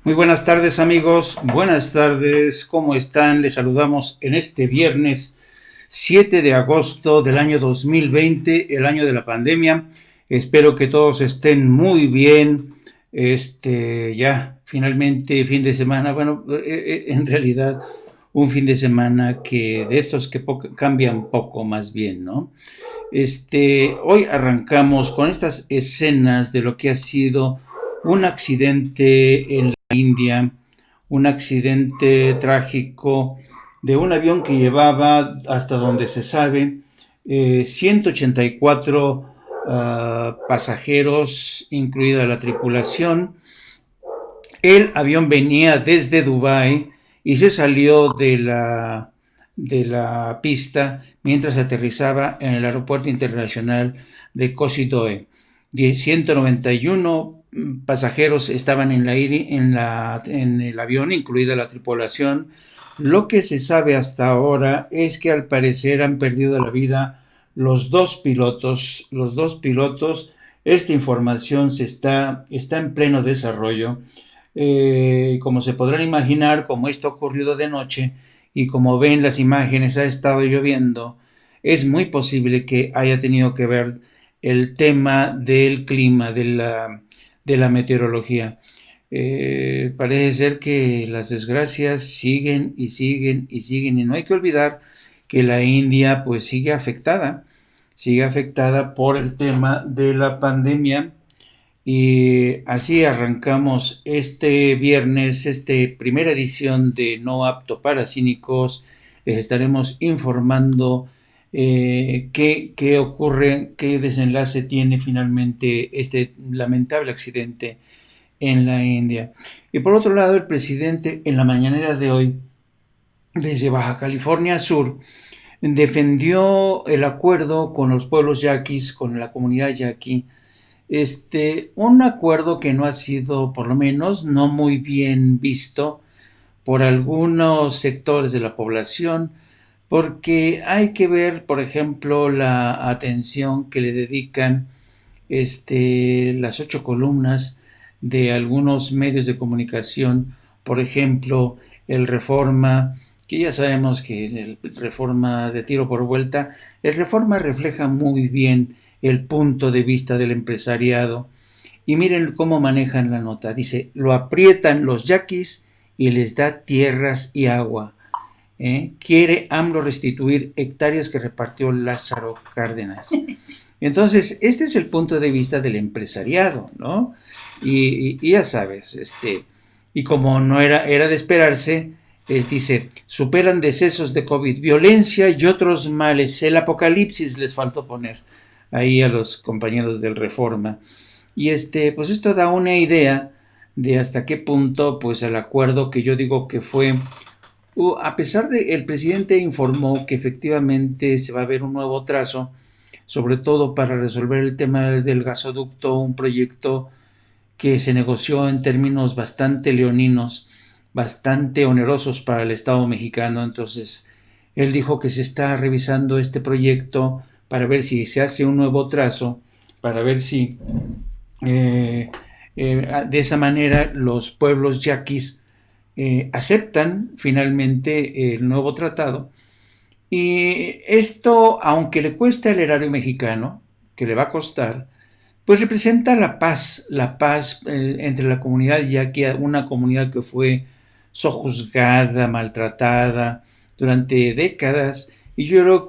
Muy buenas tardes amigos, buenas tardes, ¿cómo están? Les saludamos en este viernes 7 de agosto del año 2020, el año de la pandemia. Espero que todos estén muy bien. Ya finalmente fin de semana, bueno, en realidad un fin de semana que de estos que cambian poco más bien, ¿no? Hoy arrancamos con estas escenas de lo que ha sido un accidente en la India, un accidente trágico de un avión que llevaba, hasta donde se sabe, 184 pasajeros, incluida la tripulación. El avión venía desde Dubái y se salió de la pista mientras aterrizaba en el aeropuerto internacional de Košice. 191 pasajeros estaban en el avión, incluida la tripulación. Lo que se sabe hasta ahora es que al parecer han perdido la vida los dos pilotos. Esta información está en pleno desarrollo. Como se podrán imaginar, como esto ha ocurrido de noche y como ven las imágenes, ha estado lloviendo, es muy posible que haya tenido que ver el tema del clima, de la meteorología. Parece ser que las desgracias siguen y siguen y siguen, y no hay que olvidar que la India pues sigue afectada por el tema de la pandemia. Y así arrancamos este viernes, primera edición de No Apto para Cínicos. Les estaremos informando qué ocurre, qué desenlace tiene finalmente este lamentable accidente en la India. Y por otro lado, el presidente en la mañanera de hoy, desde Baja California Sur, defendió el acuerdo con los pueblos yaquis, con la comunidad yaqui. Un acuerdo que no ha sido, por lo menos, no muy bien visto por algunos sectores de la población, porque hay que ver, por ejemplo, la atención que le dedican las 8 columnas de algunos medios de comunicación, por ejemplo, el Reforma, que ya sabemos que el Reforma de tiro por vuelta, el Reforma refleja muy bien el punto de vista del empresariado. Y miren cómo manejan la nota. Dice, lo aprietan los yaquis y les da tierras y agua. Quiere AMLO restituir hectáreas que repartió Lázaro Cárdenas. Entonces, este es el punto de vista del empresariado, ¿no? Y ya sabes, y como no era de esperarse, dice, superan decesos de COVID, violencia y otros males, el apocalipsis les faltó poner ahí a los compañeros del Reforma. Y pues esto da una idea de hasta qué punto, pues el acuerdo que yo digo que fue, a pesar de, el presidente informó que efectivamente se va a ver un nuevo trazo, sobre todo para resolver el tema del gasoducto, un proyecto que se negoció en términos bastante leoninos, bastante onerosos para el Estado mexicano. Entonces, él dijo que se está revisando este proyecto para ver si se hace un nuevo trazo, para ver si de esa manera los pueblos yaquis aceptan finalmente el nuevo tratado. Y esto, aunque le cuesta al erario mexicano, que le va a costar, pues representa la paz entre la comunidad yaqui, una comunidad que fue sojuzgada, maltratada durante décadas. Y yo creo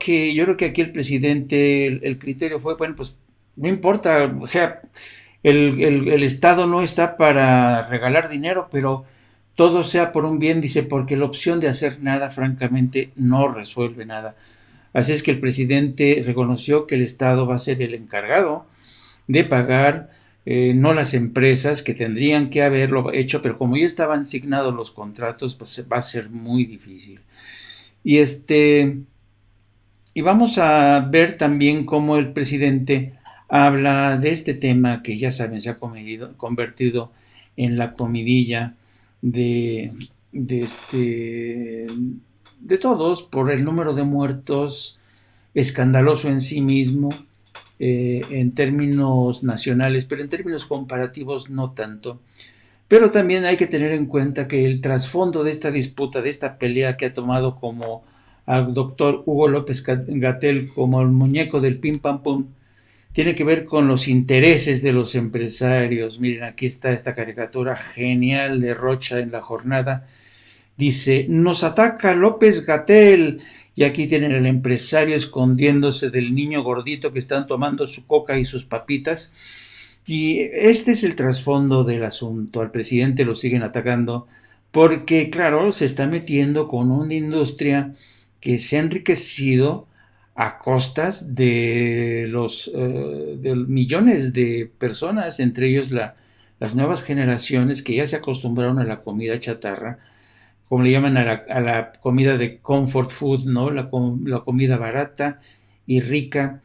que aquí el presidente, el criterio fue, bueno, pues no importa, o sea, el Estado no está para regalar dinero, pero todo sea por un bien, dice, porque la opción de hacer nada, francamente, no resuelve nada. Así es que el presidente reconoció que el Estado va a ser el encargado de pagar, no las empresas que tendrían que haberlo hecho, pero como ya estaban asignados los contratos, pues va a ser muy difícil. Y y vamos a ver también cómo el presidente habla de este tema que ya saben se ha convertido en la comidilla de, de, este, de todos por el número de muertos escandaloso en sí mismo, en términos nacionales, pero en términos comparativos no tanto. Pero también hay que tener en cuenta que el trasfondo de esta disputa, de esta pelea que ha tomado como al doctor Hugo López Gatell como el muñeco del pim pam pum, tiene que ver con los intereses de los empresarios. Miren, aquí está esta caricatura genial de Rocha en La Jornada. Dice, nos ataca López Gatell. Y aquí tienen el empresario escondiéndose del niño gordito que están tomando su coca y sus papitas. Y este es el trasfondo del asunto. Al presidente lo siguen atacando porque, claro, se está metiendo con una industria que se ha enriquecido a costas de los de millones de personas, entre ellos las nuevas generaciones que ya se acostumbraron a la comida chatarra, como le llaman a la comida de comfort food, ¿no? La comida barata y rica,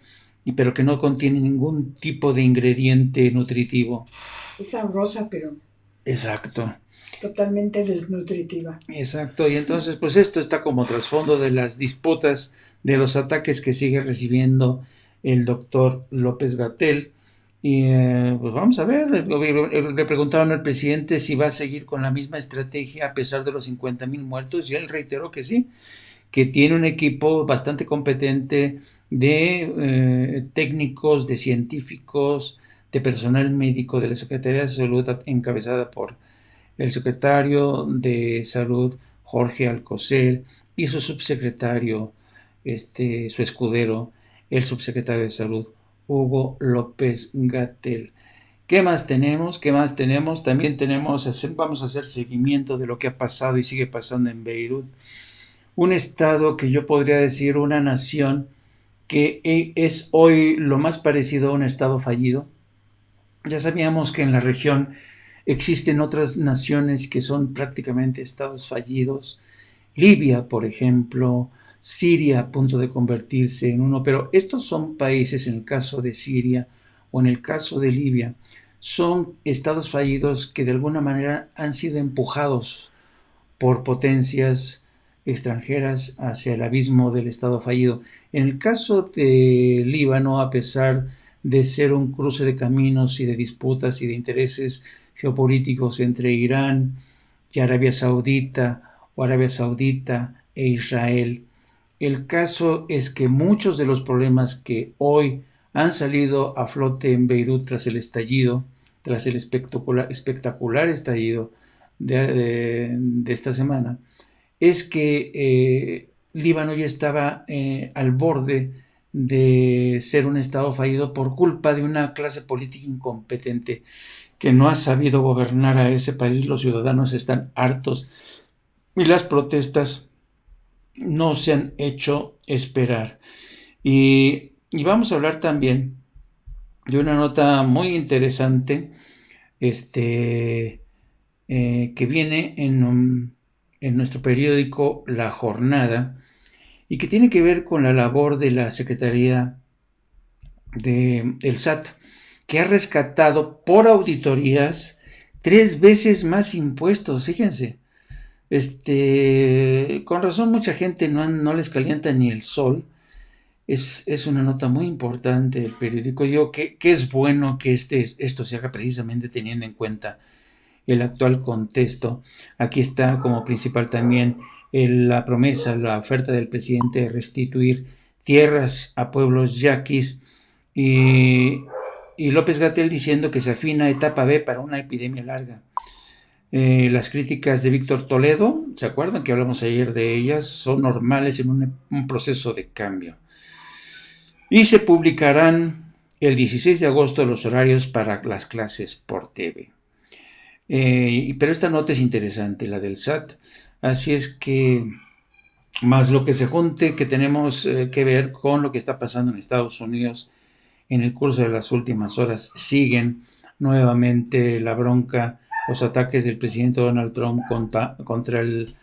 pero que no contiene ningún tipo de ingrediente nutritivo. Es sabrosa, pero Exacto. totalmente desnutritiva. Exacto, y entonces pues esto está como trasfondo de las disputas, de los ataques que sigue recibiendo el doctor López Gatell. Y pues vamos a ver, le preguntaron al presidente si va a seguir con la misma estrategia a pesar de los 50,000 muertos y él reiteró que sí, que tiene un equipo bastante competente de técnicos, de científicos, de personal médico de la Secretaría de Salud encabezada por el secretario de Salud, Jorge Alcocer, y su subsecretario, su escudero, el subsecretario de Salud, Hugo López Gatell. ¿Qué más tenemos? ¿Qué más tenemos? También vamos a hacer seguimiento de lo que ha pasado y sigue pasando en Beirut. Un estado que yo podría decir una nación que es hoy lo más parecido a un estado fallido. Ya sabíamos que en la región existen otras naciones que son prácticamente estados fallidos. Libia, por ejemplo, Siria a punto de convertirse en uno, pero estos son países, en el caso de Siria o en el caso de Libia, son estados fallidos que de alguna manera han sido empujados por potencias extranjeras hacia el abismo del estado fallido. En el caso de Líbano, a pesar de ser un cruce de caminos y de disputas y de intereses geopolíticos entre Irán y Arabia Saudita o Arabia Saudita e Israel, el caso es que muchos de los problemas que hoy han salido a flote en Beirut tras el estallido, tras el espectacular estallido de esta semana, es que Líbano ya estaba al borde de ser un estado fallido por culpa de una clase política incompetente que no ha sabido gobernar a ese país. Los ciudadanos están hartos y las protestas no se han hecho esperar. Y vamos a hablar también de una nota muy interesante que viene en nuestro periódico La Jornada y que tiene que ver con la labor de la Secretaría del SAT, que ha rescatado por auditorías 3 veces más impuestos, fíjense. Con razón mucha gente no les calienta ni el sol. Es una nota muy importante del periódico. Digo que es bueno que esto se haga precisamente teniendo en cuenta el actual contexto. Aquí está como principal también la promesa, la oferta del presidente de restituir tierras a pueblos yaquis y López Gatell diciendo que se afina etapa B para una epidemia larga. Las críticas de Víctor Toledo, ¿se acuerdan que hablamos ayer de ellas? Son normales en un proceso de cambio. Y se publicarán el 16 de agosto los horarios para las clases por TV. Pero esta nota es interesante, la del SAT. Así es que, más lo que se junte, que tenemos que ver con lo que está pasando en Estados Unidos en el curso de las últimas horas, siguen nuevamente la bronca, los ataques del presidente Donald Trump contra el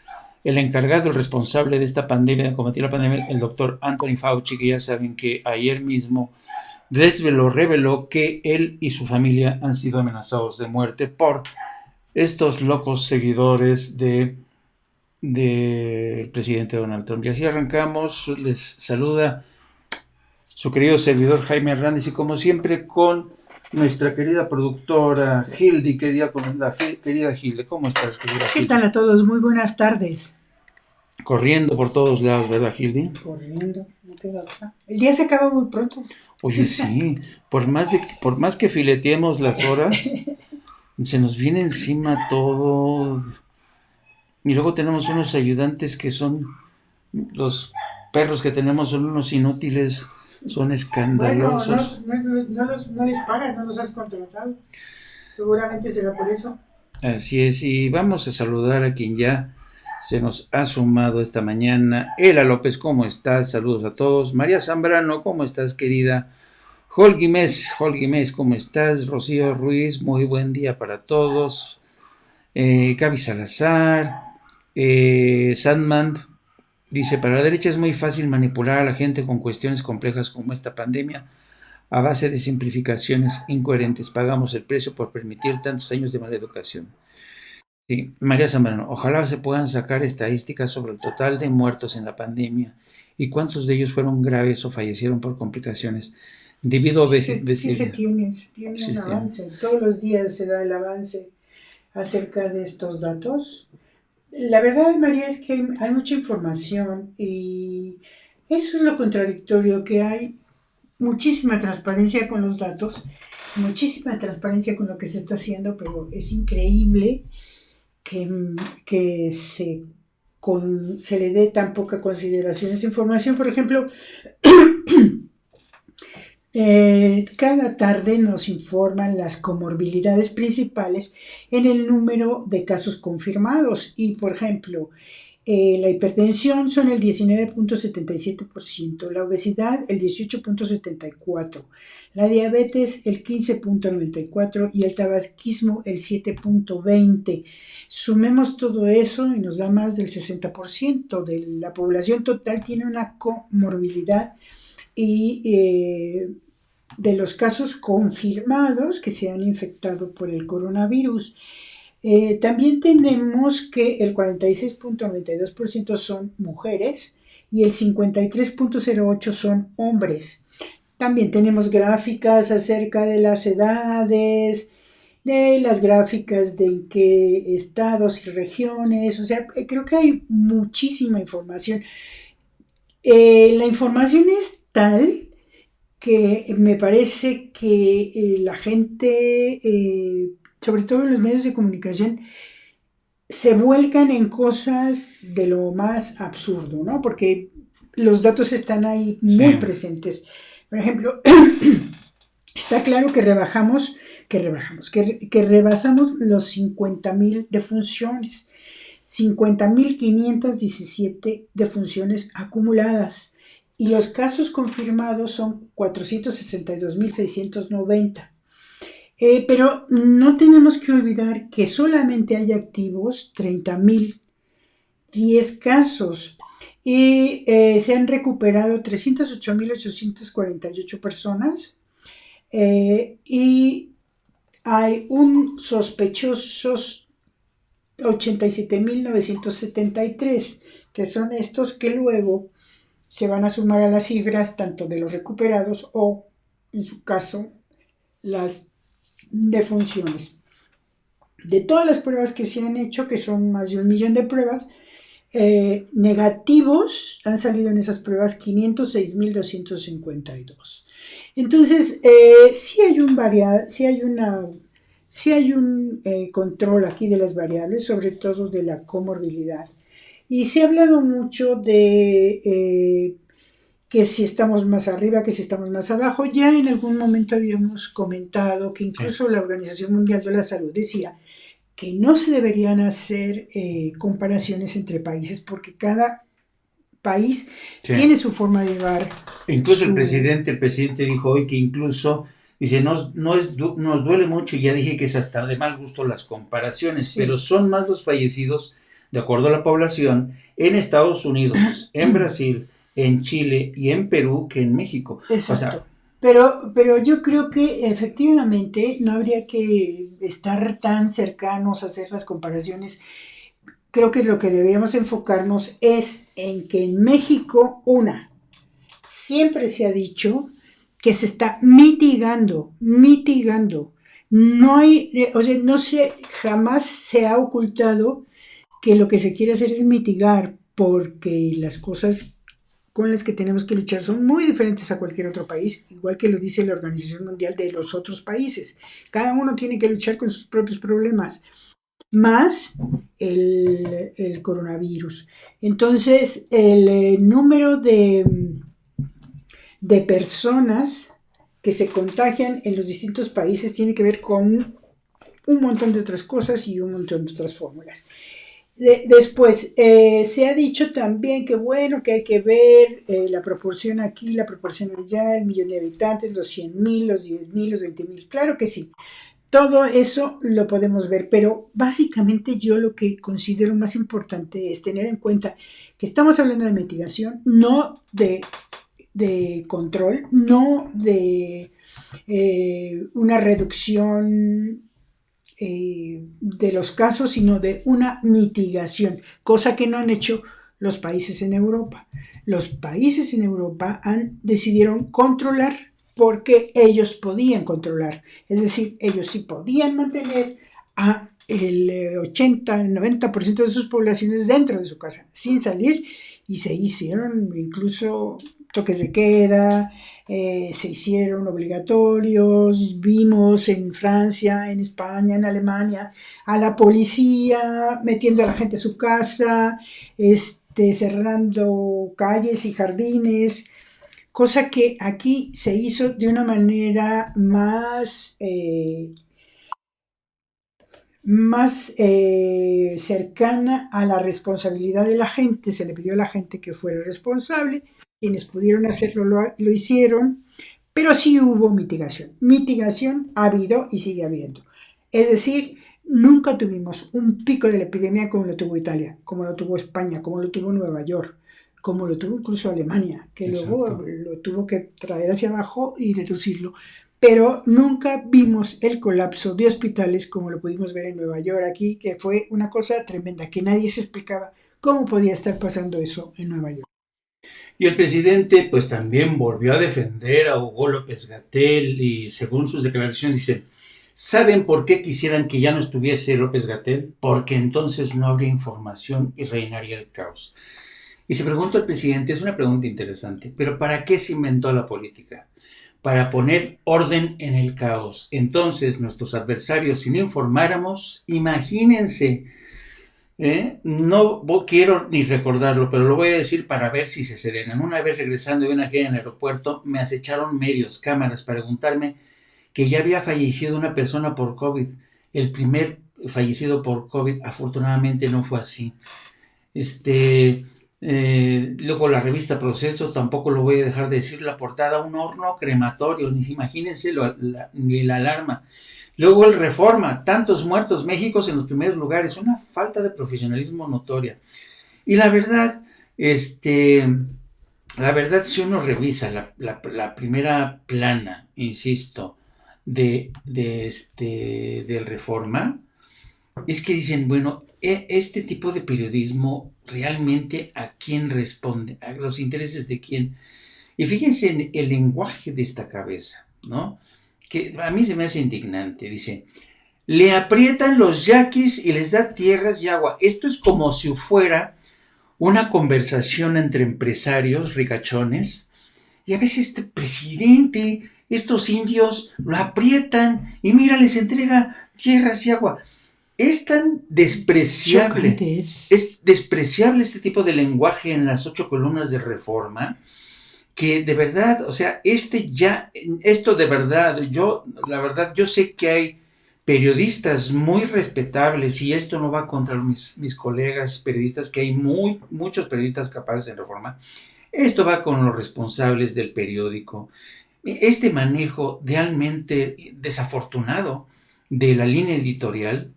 encargado, el responsable de esta pandemia, de combatir la pandemia, el doctor Anthony Fauci, que ya saben que ayer mismo reveló que él y su familia han sido amenazados de muerte por estos locos seguidores del presidente Donald Trump. Y así arrancamos. Les saluda su querido servidor Jaime Hernández y como siempre con nuestra querida productora Hildy, querida Hilde. ¿Cómo estás, querida ¿Qué Hilde? tal a todos? Muy buenas tardes. Corriendo por todos lados, ¿verdad, Hildy? Corriendo, no queda otra. El día se acaba muy pronto. Oye, sí, por más que fileteemos las horas, se nos viene encima todo. Y luego tenemos unos ayudantes que son, los perros que tenemos son unos inútiles, son Bueno, escandalosos. no les pagan, no los has contratado. Seguramente será por eso. Así es, y vamos a saludar a quien ya se nos ha sumado esta mañana. Ela López, ¿cómo estás? Saludos a todos. María Zambrano, ¿cómo estás, querida? Holguimés, ¿cómo estás? Rocío Ruiz, muy buen día para todos. Gaby Salazar, Sandman, dice, para la derecha es muy fácil manipular a la gente con cuestiones complejas como esta pandemia a base de simplificaciones incoherentes. Pagamos el precio por permitir tantos años de mala educación. Sí, María Zambrano, ojalá se puedan sacar estadísticas sobre el total de muertos en la pandemia y cuántos de ellos fueron graves o fallecieron por complicaciones debido a obesidad. Se tiene un Sí, avance. Todos los días se da el avance acerca de estos datos. La verdad, María, es que hay mucha información y eso es lo contradictorio, que hay muchísima transparencia con los datos, muchísima transparencia con lo que se está haciendo, pero es increíble que, que se le dé tan poca consideración a esa información. Por ejemplo, cada tarde nos informan las comorbilidades principales en el número de casos confirmados y, por ejemplo, la hipertensión son el 19.77%, la obesidad el 18.74%, la diabetes el 15.94% y el tabaquismo el 7.20%. Sumemos todo eso y nos da más del 60% de la población total tiene una comorbilidad y de los casos confirmados que se han infectado por el coronavirus. También tenemos que el 46.92% son mujeres y el 53.08% son hombres. También tenemos gráficas acerca de las edades, de las gráficas de en qué estados y regiones, o sea, creo que hay muchísima información. La información es tal que me parece que la gente, sobre todo en los medios de comunicación, se vuelcan en cosas de lo más absurdo, ¿no? Porque los datos están ahí muy presentes. Por ejemplo, está claro que rebasamos los 50,000 defunciones, 50,517 defunciones acumuladas y los casos confirmados son 462,690. Pero no tenemos que olvidar que solamente hay activos 30,010 casos y se han recuperado 308,848 personas y hay un sospechosos 87,973, que son estos que luego se van a sumar a las cifras tanto de los recuperados o, en su caso, las defunciones. De todas las pruebas que se han hecho, que son más de 1,000,000 de pruebas, negativos han salido en esas pruebas 506,252. Entonces, sí hay un control aquí de las variables, sobre todo de la comorbilidad. Y se ha hablado mucho de que si estamos más arriba, que si estamos más abajo. Ya en algún momento habíamos comentado que incluso la Organización Mundial de la Salud decía que no se deberían hacer comparaciones entre países porque cada país tiene su forma de llevar. Incluso el presidente dijo hoy que incluso, dice, nos duele mucho, y ya dije que es hasta de mal gusto las comparaciones, pero son más los fallecidos, de acuerdo a la población, en Estados Unidos, en Brasil, en Chile y en Perú que en México. Exacto. O sea, pero yo creo que efectivamente no habría que estar tan cercanos a hacer las comparaciones. Creo que lo que deberíamos enfocarnos es en que en México, siempre se ha dicho que se está mitigando. No hay, o sea, jamás se ha ocultado que lo que se quiere hacer es mitigar, porque las cosas con las que tenemos que luchar son muy diferentes a cualquier otro país, igual que lo dice la Organización Mundial de los otros países. Cada uno tiene que luchar con sus propios problemas, más el coronavirus. Entonces, el número de personas que se contagian en los distintos países tiene que ver con un montón de otras cosas y un montón de otras fórmulas. Después, se ha dicho también que bueno, que hay que ver la proporción aquí, la proporción allá, el millón de habitantes, los 100,000, los 10,000, los 20,000. Claro que sí, todo eso lo podemos ver, pero básicamente yo lo que considero más importante es tener en cuenta que estamos hablando de mitigación, no de control, no de una reducción de los casos, sino de una mitigación, cosa que no han hecho los países en Europa. Los países en Europa decidieron controlar porque ellos podían controlar, es decir, ellos sí podían mantener a el 80, el 90% de sus poblaciones dentro de su casa, sin salir, y se hicieron incluso toques de queda, se hicieron obligatorios. Vimos en Francia, en España, en Alemania, a la policía metiendo a la gente a su casa, cerrando calles y jardines, cosa que aquí se hizo de una manera más cercana a la responsabilidad de la gente. Se le pidió a la gente que fuera responsable, quienes pudieron hacerlo lo hicieron, pero sí hubo mitigación. Mitigación ha habido y sigue habiendo. Es decir, nunca tuvimos un pico de la epidemia como lo tuvo Italia, como lo tuvo España, como lo tuvo Nueva York, como lo tuvo incluso Alemania, que Exacto. Luego lo tuvo que traer hacia abajo y reducirlo. Pero nunca vimos el colapso de hospitales como lo pudimos ver en Nueva York aquí, que fue una cosa tremenda, que nadie se explicaba cómo podía estar pasando eso en Nueva York. Y el presidente pues también volvió a defender a Hugo López-Gatell y según sus declaraciones dice, ¿saben por qué quisieran que ya no estuviese López-Gatell? Porque entonces no habría información y reinaría el caos. Y se preguntó el presidente, es una pregunta interesante, pero ¿para qué se inventó la política? Para poner orden en el caos. Entonces nuestros adversarios, si no informáramos, imagínense, no quiero ni recordarlo, pero lo voy a decir para ver si se serenan. Una vez regresando de una gira en el aeropuerto, me acecharon medios, cámaras, para preguntarme que ya había fallecido una persona por COVID. El primer fallecido por COVID, afortunadamente no fue así. Luego la revista Proceso, tampoco lo voy a dejar de decir, la portada, un horno crematorio, ni se imagínense ni la alarma. Luego el Reforma, tantos muertos, México en los primeros lugares, una falta de profesionalismo notoria. Y la verdad, si uno revisa la primera plana, insisto, del Reforma, es que dicen, bueno, este tipo de periodismo realmente ¿a quién responde? ¿A los intereses de quién? Y fíjense en el lenguaje de esta cabeza, ¿no? Que a mí se me hace indignante. Dice, le aprietan los yaquis y les da tierras y agua. Esto es como si fuera una conversación entre empresarios ricachones y a veces este presidente, estos indios lo aprietan y mira, les entrega tierras y agua. Es tan despreciable, es despreciable este tipo de lenguaje en las 8 columnas de Reforma, que de verdad, o sea, esto de verdad, la verdad, yo sé que hay periodistas muy respetables y esto no va contra mis colegas periodistas, que hay muchos periodistas capaces en Reforma. Esto va con los responsables del periódico. Este manejo realmente desafortunado de la línea editorial,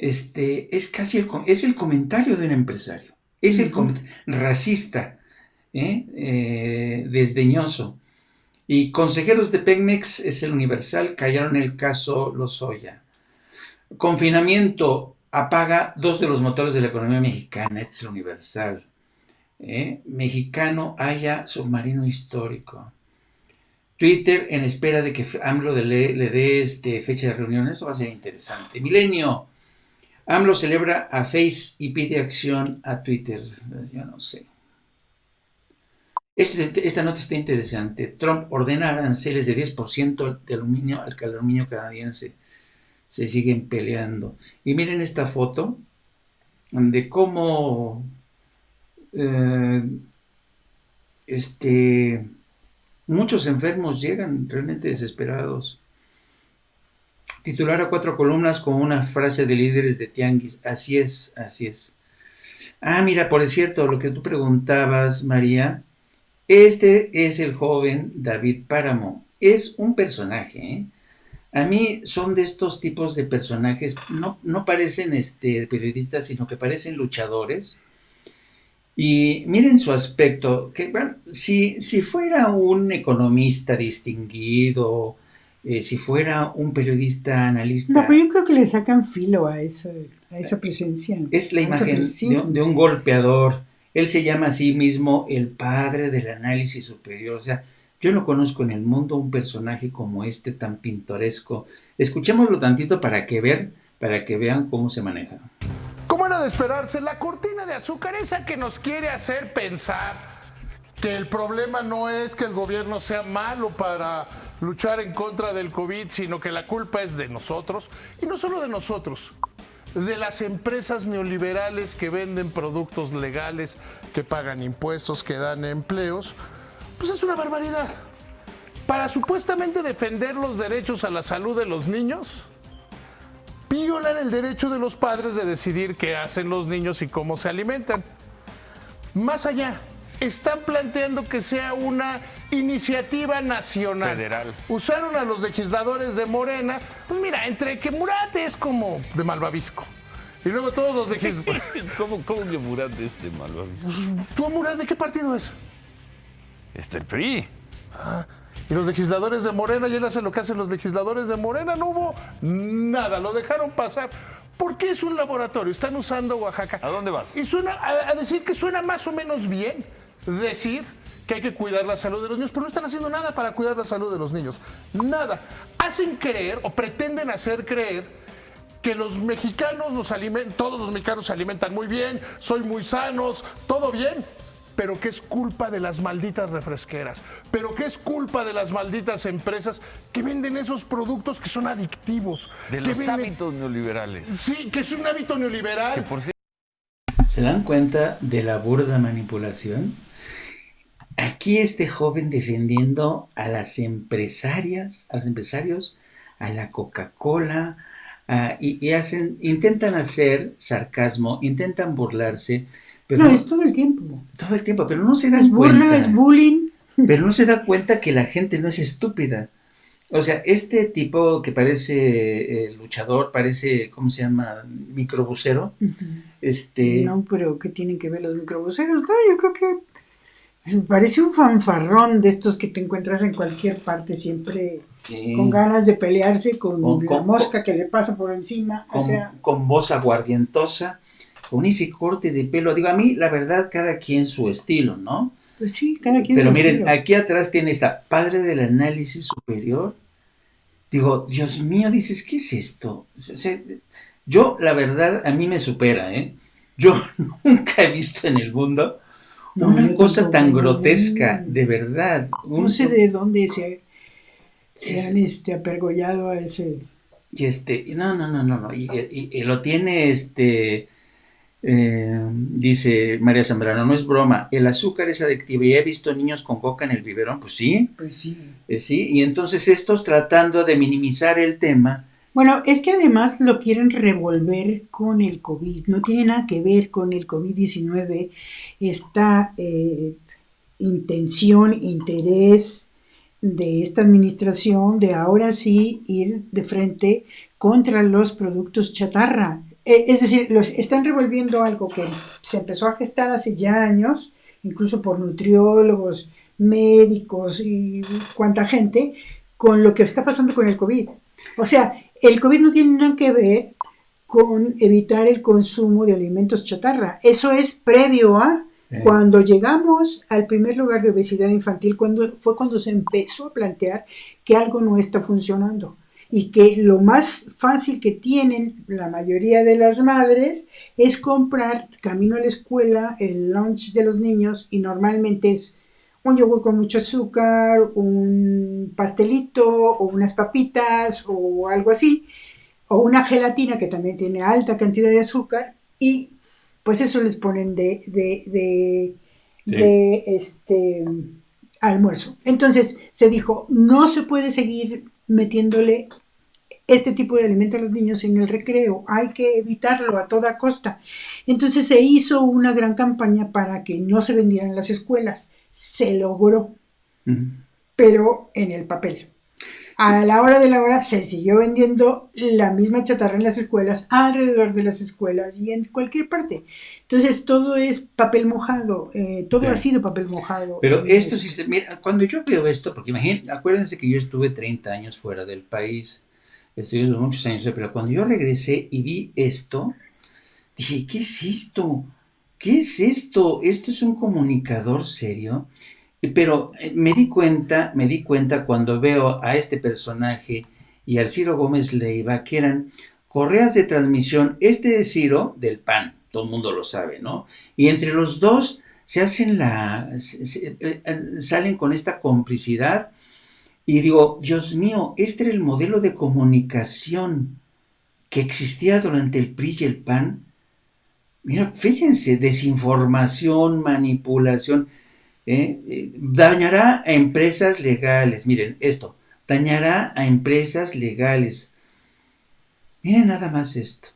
es el comentario de un empresario, es el racista, desdeñoso. Y consejeros de Pemex, es el Universal, callaron el caso Lozoya. Confinamiento apaga 2 de los motores de la economía mexicana, este es el Universal. Mexicano halla submarino histórico. Twitter en espera de que AMLO le dé fecha de reunión. Eso va a ser interesante. Milenio. AMLO celebra a Face y pide acción a Twitter. Yo no sé. Esta nota está interesante. Trump ordena aranceles de 10% de aluminio al aluminio canadiense. Se siguen peleando. Y miren esta foto de cómo muchos enfermos llegan realmente desesperados. Titular a 4 columnas con una frase de líderes de tianguis. Así es, así es. Ah, mira, por cierto, lo que tú preguntabas, María, este es el joven David Páramo. Es un personaje, ¿eh? A mí son de estos tipos de personajes, no parecen periodistas, sino que parecen luchadores. Y miren su aspecto, que bueno, si fuera un economista distinguido, si fuera un periodista analista. No, pero yo creo que le sacan filo a esa presencia. Es la imagen de un golpeador. Él se llama a sí mismo el padre del análisis superior. O sea, yo no conozco en el mundo un personaje como este tan pintoresco. Escuchémoslo tantito para que vean cómo se maneja. Como era de esperarse, la cortina de azúcar, esa que nos quiere hacer pensar que el problema no es que el gobierno sea malo para luchar en contra del COVID, sino que la culpa es de nosotros, y no solo de nosotros, de las empresas neoliberales que venden productos legales, que pagan impuestos, que dan empleos. Pues es una barbaridad. Para supuestamente defender los derechos a la salud de los niños, violan el derecho de los padres de decidir qué hacen los niños y cómo se alimentan. Más allá, están planteando que sea una iniciativa nacional. Federal. Usaron a los legisladores de Morena. Pues mira, entre que Murat es como de Malvavisco y luego todos los legisladores... ¿Cómo que Murat es de Malvavisco? ¿Tú, Murat, de qué partido es? El PRI. Y los legisladores de Morena, ya hacen lo que hacen los legisladores de Morena, no hubo nada, lo dejaron pasar. ¿Por qué es un laboratorio? Están usando Oaxaca. ¿A dónde vas? Y suena a decir que suena más o menos bien decir que hay que cuidar la salud de los niños, pero no están haciendo nada para cuidar la salud de los niños. Nada. Hacen creer o pretenden hacer creer que los mexicanos todos los mexicanos se alimentan muy bien, son muy sanos, todo bien. Pero que es culpa de las malditas refresqueras, pero que es culpa de las malditas empresas que venden esos productos que son adictivos. De los hábitos neoliberales. Sí, que es un hábito neoliberal. Que por ¿Se dan cuenta de la burda manipulación? Aquí este joven defendiendo a las empresarias, a los empresarios, a la Coca-Cola, intentan hacer sarcasmo, intentan burlarse. Pero no, es todo el tiempo. Todo el tiempo, pero no se da cuenta. Burla, es bullying. Pero no se da cuenta que la gente no es estúpida. O sea, este tipo que parece luchador, parece, ¿cómo se llama? Microbusero. Uh-huh. No, pero ¿qué tienen que ver los microbuseros? No, yo creo que parece un fanfarrón de estos que te encuentras en cualquier parte, siempre con ganas de pelearse con la mosca que le pasa por encima. Con voz aguardientosa. Con ese corte de pelo, digo, a mí, la verdad, cada quien su estilo, ¿no? Pues sí, cada quien Pero su miren, estilo. aquí atrás tiene esta padre del análisis superior. Digo, Dios mío, dices, ¿qué es esto? O sea, yo, la verdad, a mí me supera, ¿eh? Yo nunca he visto en el mundo una cosa tan grotesca, de verdad. No sé de dónde se han apergollado a ese... No. Y lo tiene dice María Zambrano, no es broma, el azúcar es adictivo y he visto niños con coca en el biberón, pues sí. Sí, y entonces estos tratando de minimizar el tema. Bueno, es que además lo quieren revolver con el COVID, no tiene nada que ver con el COVID-19, esta intención, interés de esta administración de ahora sí ir de frente contra los productos chatarra. Es decir, están revolviendo algo que se empezó a gestar hace ya años, incluso por nutriólogos, médicos y cuánta gente, con lo que está pasando con el COVID. O sea, el COVID no tiene nada que ver con evitar el consumo de alimentos chatarra. Eso es previo a Cuando llegamos al primer lugar de obesidad infantil, fue cuando se empezó a plantear que algo no está funcionando y que lo más fácil que tienen la mayoría de las madres es comprar camino a la escuela el lunch de los niños, y normalmente es un yogur con mucho azúcar, un pastelito o unas papitas o algo así, o una gelatina que también tiene alta cantidad de azúcar, y pues eso les ponen almuerzo. Entonces se dijo, no se puede seguir metiéndole este tipo de alimento a los niños en el recreo, hay que evitarlo a toda costa. Entonces se hizo una gran campaña para que no se vendieran en las escuelas. Se logró, pero en el papel. A la hora de la hora se siguió vendiendo la misma chatarra en las escuelas, alrededor de las escuelas y en cualquier parte. Entonces todo es papel mojado, todo ha sido papel mojado. Pero esto sí, mira, cuando yo veo esto, porque acuérdense que yo estuve 30 años fuera del país, estuve muchos años, pero cuando yo regresé y vi esto, dije, ¿qué es esto? ¿Qué es esto? ¿Esto es un comunicador serio? Pero me di cuenta cuando veo a este personaje y al Ciro Gómez Leiva, que eran correas de transmisión, este de Ciro, del PAN, todo el mundo lo sabe, ¿no? Y entre los dos se hacen salen con esta complicidad, y digo, Dios mío, este era el modelo de comunicación que existía durante el PRI y el PAN. Mira, fíjense, desinformación, manipulación. Dañará a empresas legales. Miren esto, dañará a empresas legales. Miren nada más esto.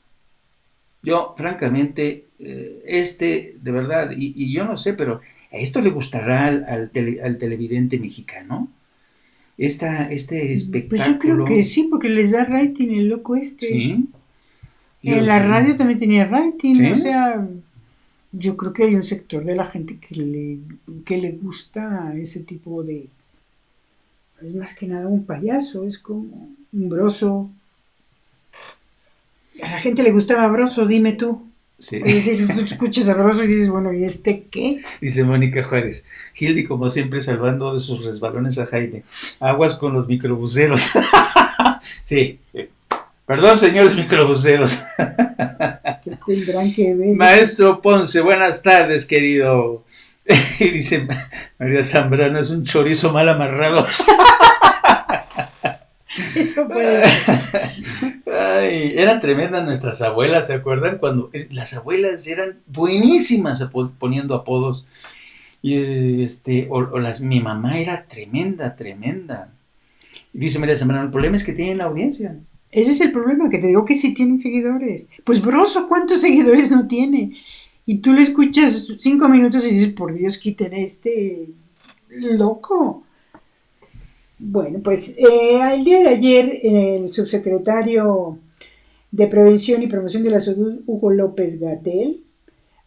Yo, francamente, de verdad, y yo no sé, pero a esto le gustará al televidente mexicano. Este espectáculo. Pues yo creo que sí, porque les da rating el loco este. Sí. En la radio también tenía rating, ¿sí? O sea, yo creo que hay un sector de la gente que le gusta ese tipo de... Es más que nada un payaso, es como un Broso. A la gente le gustaba Broso, dime tú. Sí. Es decir, tú escuchas a Broso y dices, bueno, ¿y este qué? Dice Mónica Juárez, Gildy como siempre salvando de sus resbalones a Jaime. Aguas con los microbuseros. Sí. Perdón, señores microbuseros. Que tendrán que ver. Maestro Ponce, buenas tardes, querido. Y dice María Zambrano, es un chorizo mal amarrado. Eso puede ser. Ay, eran tremendas nuestras abuelas, ¿se acuerdan? Cuando las abuelas eran buenísimas poniendo apodos. Y mi mamá era tremenda. Dice María Zambrano, el problema es que tienen audiencia. Ese es el problema, que te digo que sí tienen seguidores. Pues Broso, ¿cuántos seguidores no tiene? Y tú le escuchas 5 minutos y dices, por Dios, quiten este loco. Bueno, pues el día de ayer el subsecretario de Prevención y Promoción de la Salud, Hugo López-Gatell,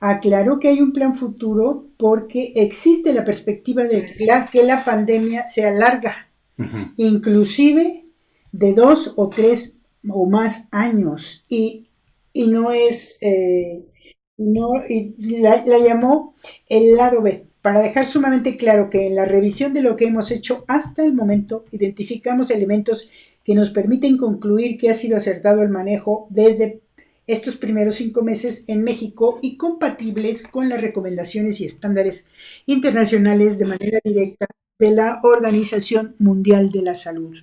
aclaró que hay un plan futuro porque existe la perspectiva de que la pandemia sea larga, inclusive de 2 o 3 o más años, y no es, la llamó el lado B, para dejar sumamente claro que en la revisión de lo que hemos hecho hasta el momento, identificamos elementos que nos permiten concluir que ha sido acertado el manejo desde estos primeros 5 meses en México y compatibles con las recomendaciones y estándares internacionales de manera directa de la Organización Mundial de la Salud.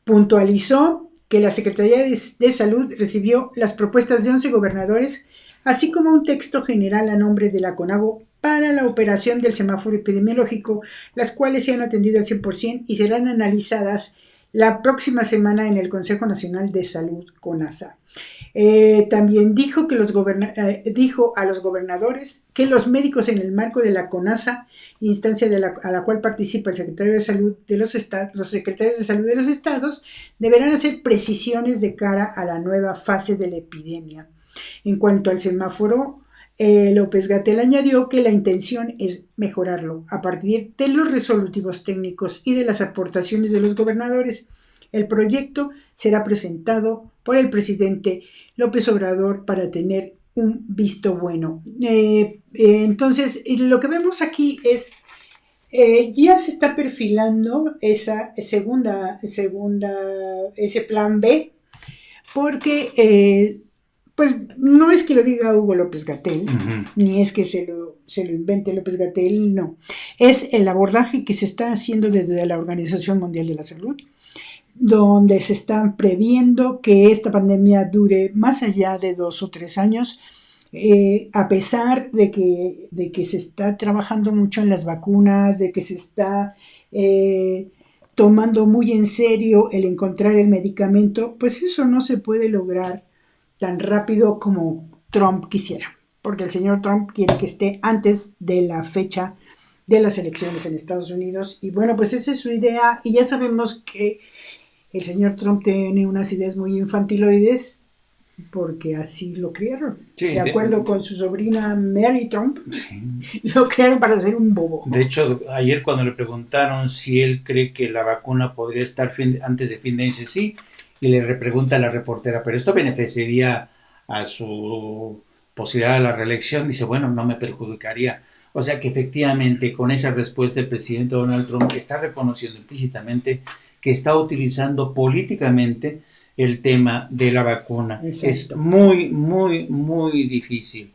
Puntualizó que la Secretaría de Salud recibió las propuestas de 11 gobernadores, así como un texto general a nombre de la CONAGO para la operación del semáforo epidemiológico, las cuales se han atendido al 100% y serán analizadas la próxima semana en el Consejo Nacional de Salud, CONASA. También dijo a los gobernadores que los médicos en el marco de la CONASA, instancia a la cual participa el secretario de Salud de los secretarios de Salud de los estados, deberán hacer precisiones de cara a la nueva fase de la epidemia. En cuanto al semáforo, López-Gatell añadió que la intención es mejorarlo a partir de los resolutivos técnicos y de las aportaciones de los gobernadores. El proyecto será presentado por el presidente López Obrador para tener un visto bueno. Entonces, lo que vemos aquí es, ya se está perfilando ese plan B, porque pues no es que lo diga Hugo López-Gatell, ni es que se lo invente López-Gatell, no. Es el abordaje que se está haciendo desde la Organización Mundial de la Salud, donde se están previendo que esta pandemia dure más allá de 2 o 3 años, a pesar de que se está trabajando mucho en las vacunas, de que se está tomando muy en serio el encontrar el medicamento, pues eso no se puede lograr tan rápido como Trump quisiera, porque el señor Trump quiere que esté antes de la fecha de las elecciones en Estados Unidos, y bueno, pues esa es su idea, y ya sabemos que el señor Trump tiene unas ideas muy infantiloides, porque así lo criaron. Sí, de acuerdo con su sobrina Mary Trump, sí, lo criaron para ser un bobo. De hecho, ayer cuando le preguntaron si él cree que la vacuna podría estar antes de fin de año, dice sí, y le repregunta a la reportera, pero esto beneficiaría a su posibilidad de la reelección, dice, bueno, no me perjudicaría. O sea que efectivamente con esa respuesta el presidente Donald Trump está reconociendo implícitamente que está utilizando políticamente el tema de la vacuna. Exacto. Es muy, muy, muy difícil.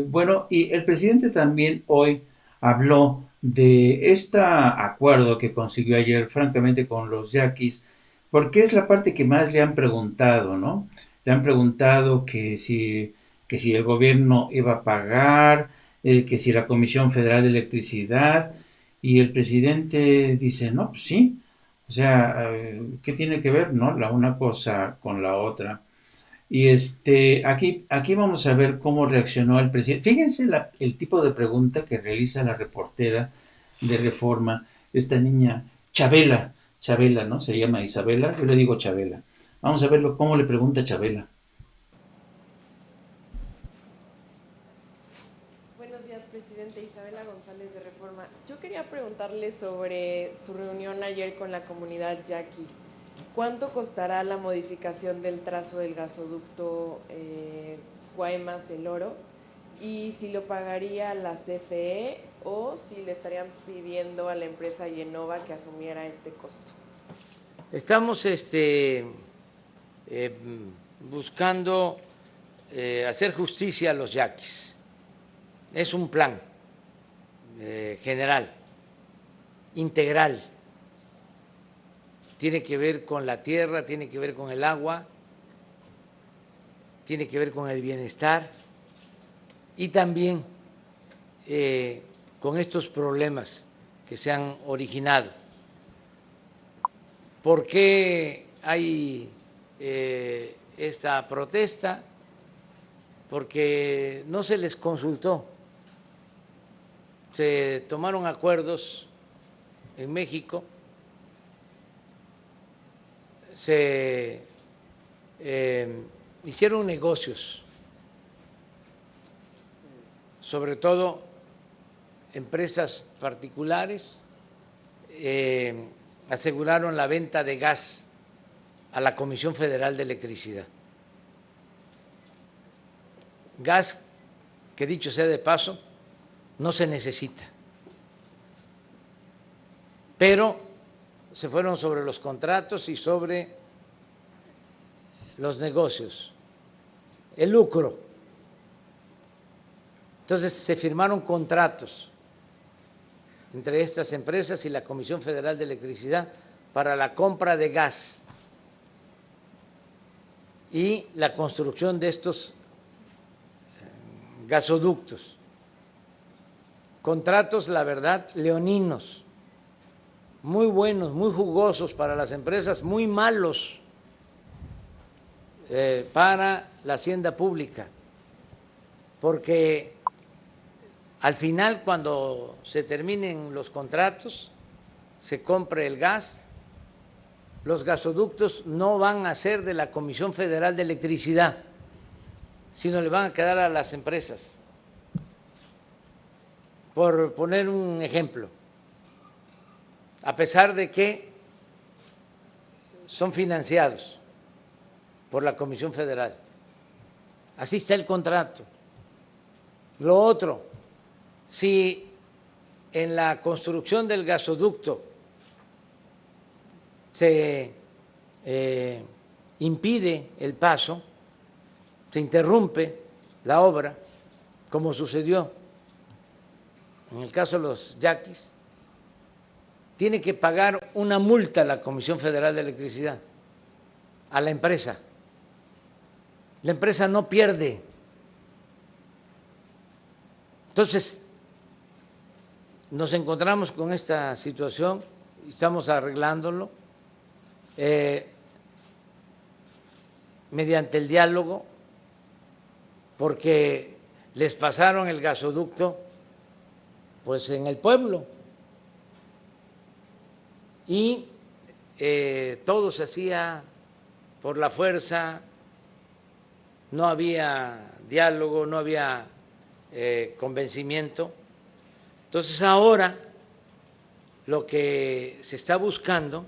Bueno, y el presidente también hoy habló de este acuerdo que consiguió ayer, francamente, con los yaquis, porque es la parte que más le han preguntado, ¿no? Le han preguntado que si el gobierno iba a pagar, que si la Comisión Federal de Electricidad, y el presidente dice, no, pues sí, o sea, ¿qué tiene que ver, no? Una cosa con la otra. Y aquí vamos a ver cómo reaccionó el presidente. Fíjense el tipo de pregunta que realiza la reportera de Reforma, esta niña, Chabela, ¿no? Se llama Isabela, yo le digo Chabela. Vamos a verlo cómo le pregunta Chabela. Buenos días, presidente. Isabela González de Reforma. Yo quería preguntarle sobre su reunión ayer con la comunidad yaqui. ¿Cuánto costará la modificación del trazo del gasoducto Guaymas-El Oro? Y si lo pagaría la CFE o si le estarían pidiendo a la empresa Yenova que asumiera este costo. Estamos buscando hacer justicia a los yaquis. Es un plan general, integral. Tiene que ver con la tierra, tiene que ver con el agua, tiene que ver con el bienestar y también con estos problemas que se han originado. ¿Por qué hay esta protesta? Porque no se les consultó. Se tomaron acuerdos en México, se hicieron negocios, sobre todo empresas particulares aseguraron la venta de gas a la Comisión Federal de Electricidad. Gas que, dicho sea de paso, no se necesita, pero se fueron sobre los contratos y sobre los negocios, el lucro. Entonces se firmaron contratos entre estas empresas y la Comisión Federal de Electricidad para la compra de gas y la construcción de estos gasoductos. Contratos, la verdad, leoninos, muy buenos, muy jugosos para las empresas, muy malos para la hacienda pública, porque al final, cuando se terminen los contratos, se compre el gas, los gasoductos no van a ser de la Comisión Federal de Electricidad, sino le van a quedar a las empresas. Por poner un ejemplo, a pesar de que son financiados por la Comisión Federal, Así está el contrato. Lo otro, si en la construcción del gasoducto se impide el paso, se interrumpe la obra, como sucedió en el caso de los yaquis, tiene que pagar una multa a la Comisión Federal de Electricidad, a la empresa. La empresa no pierde. Entonces, nos encontramos con esta situación, estamos arreglándolo mediante el diálogo, porque les pasaron el gasoducto pues en el pueblo y todo se hacía por la fuerza, no había diálogo, no había convencimiento. Entonces ahora lo que se está buscando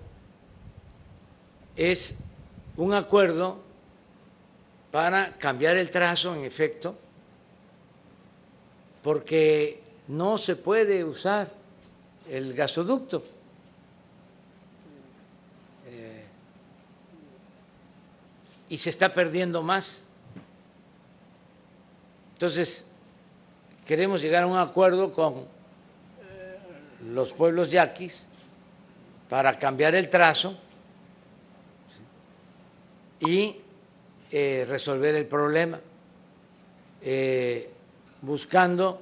es un acuerdo para cambiar el trazo, en efecto, porque no se puede usar el gasoducto. Y se está perdiendo más. Entonces, queremos llegar a un acuerdo con los pueblos yaquis para cambiar el trazo y resolver el problema, buscando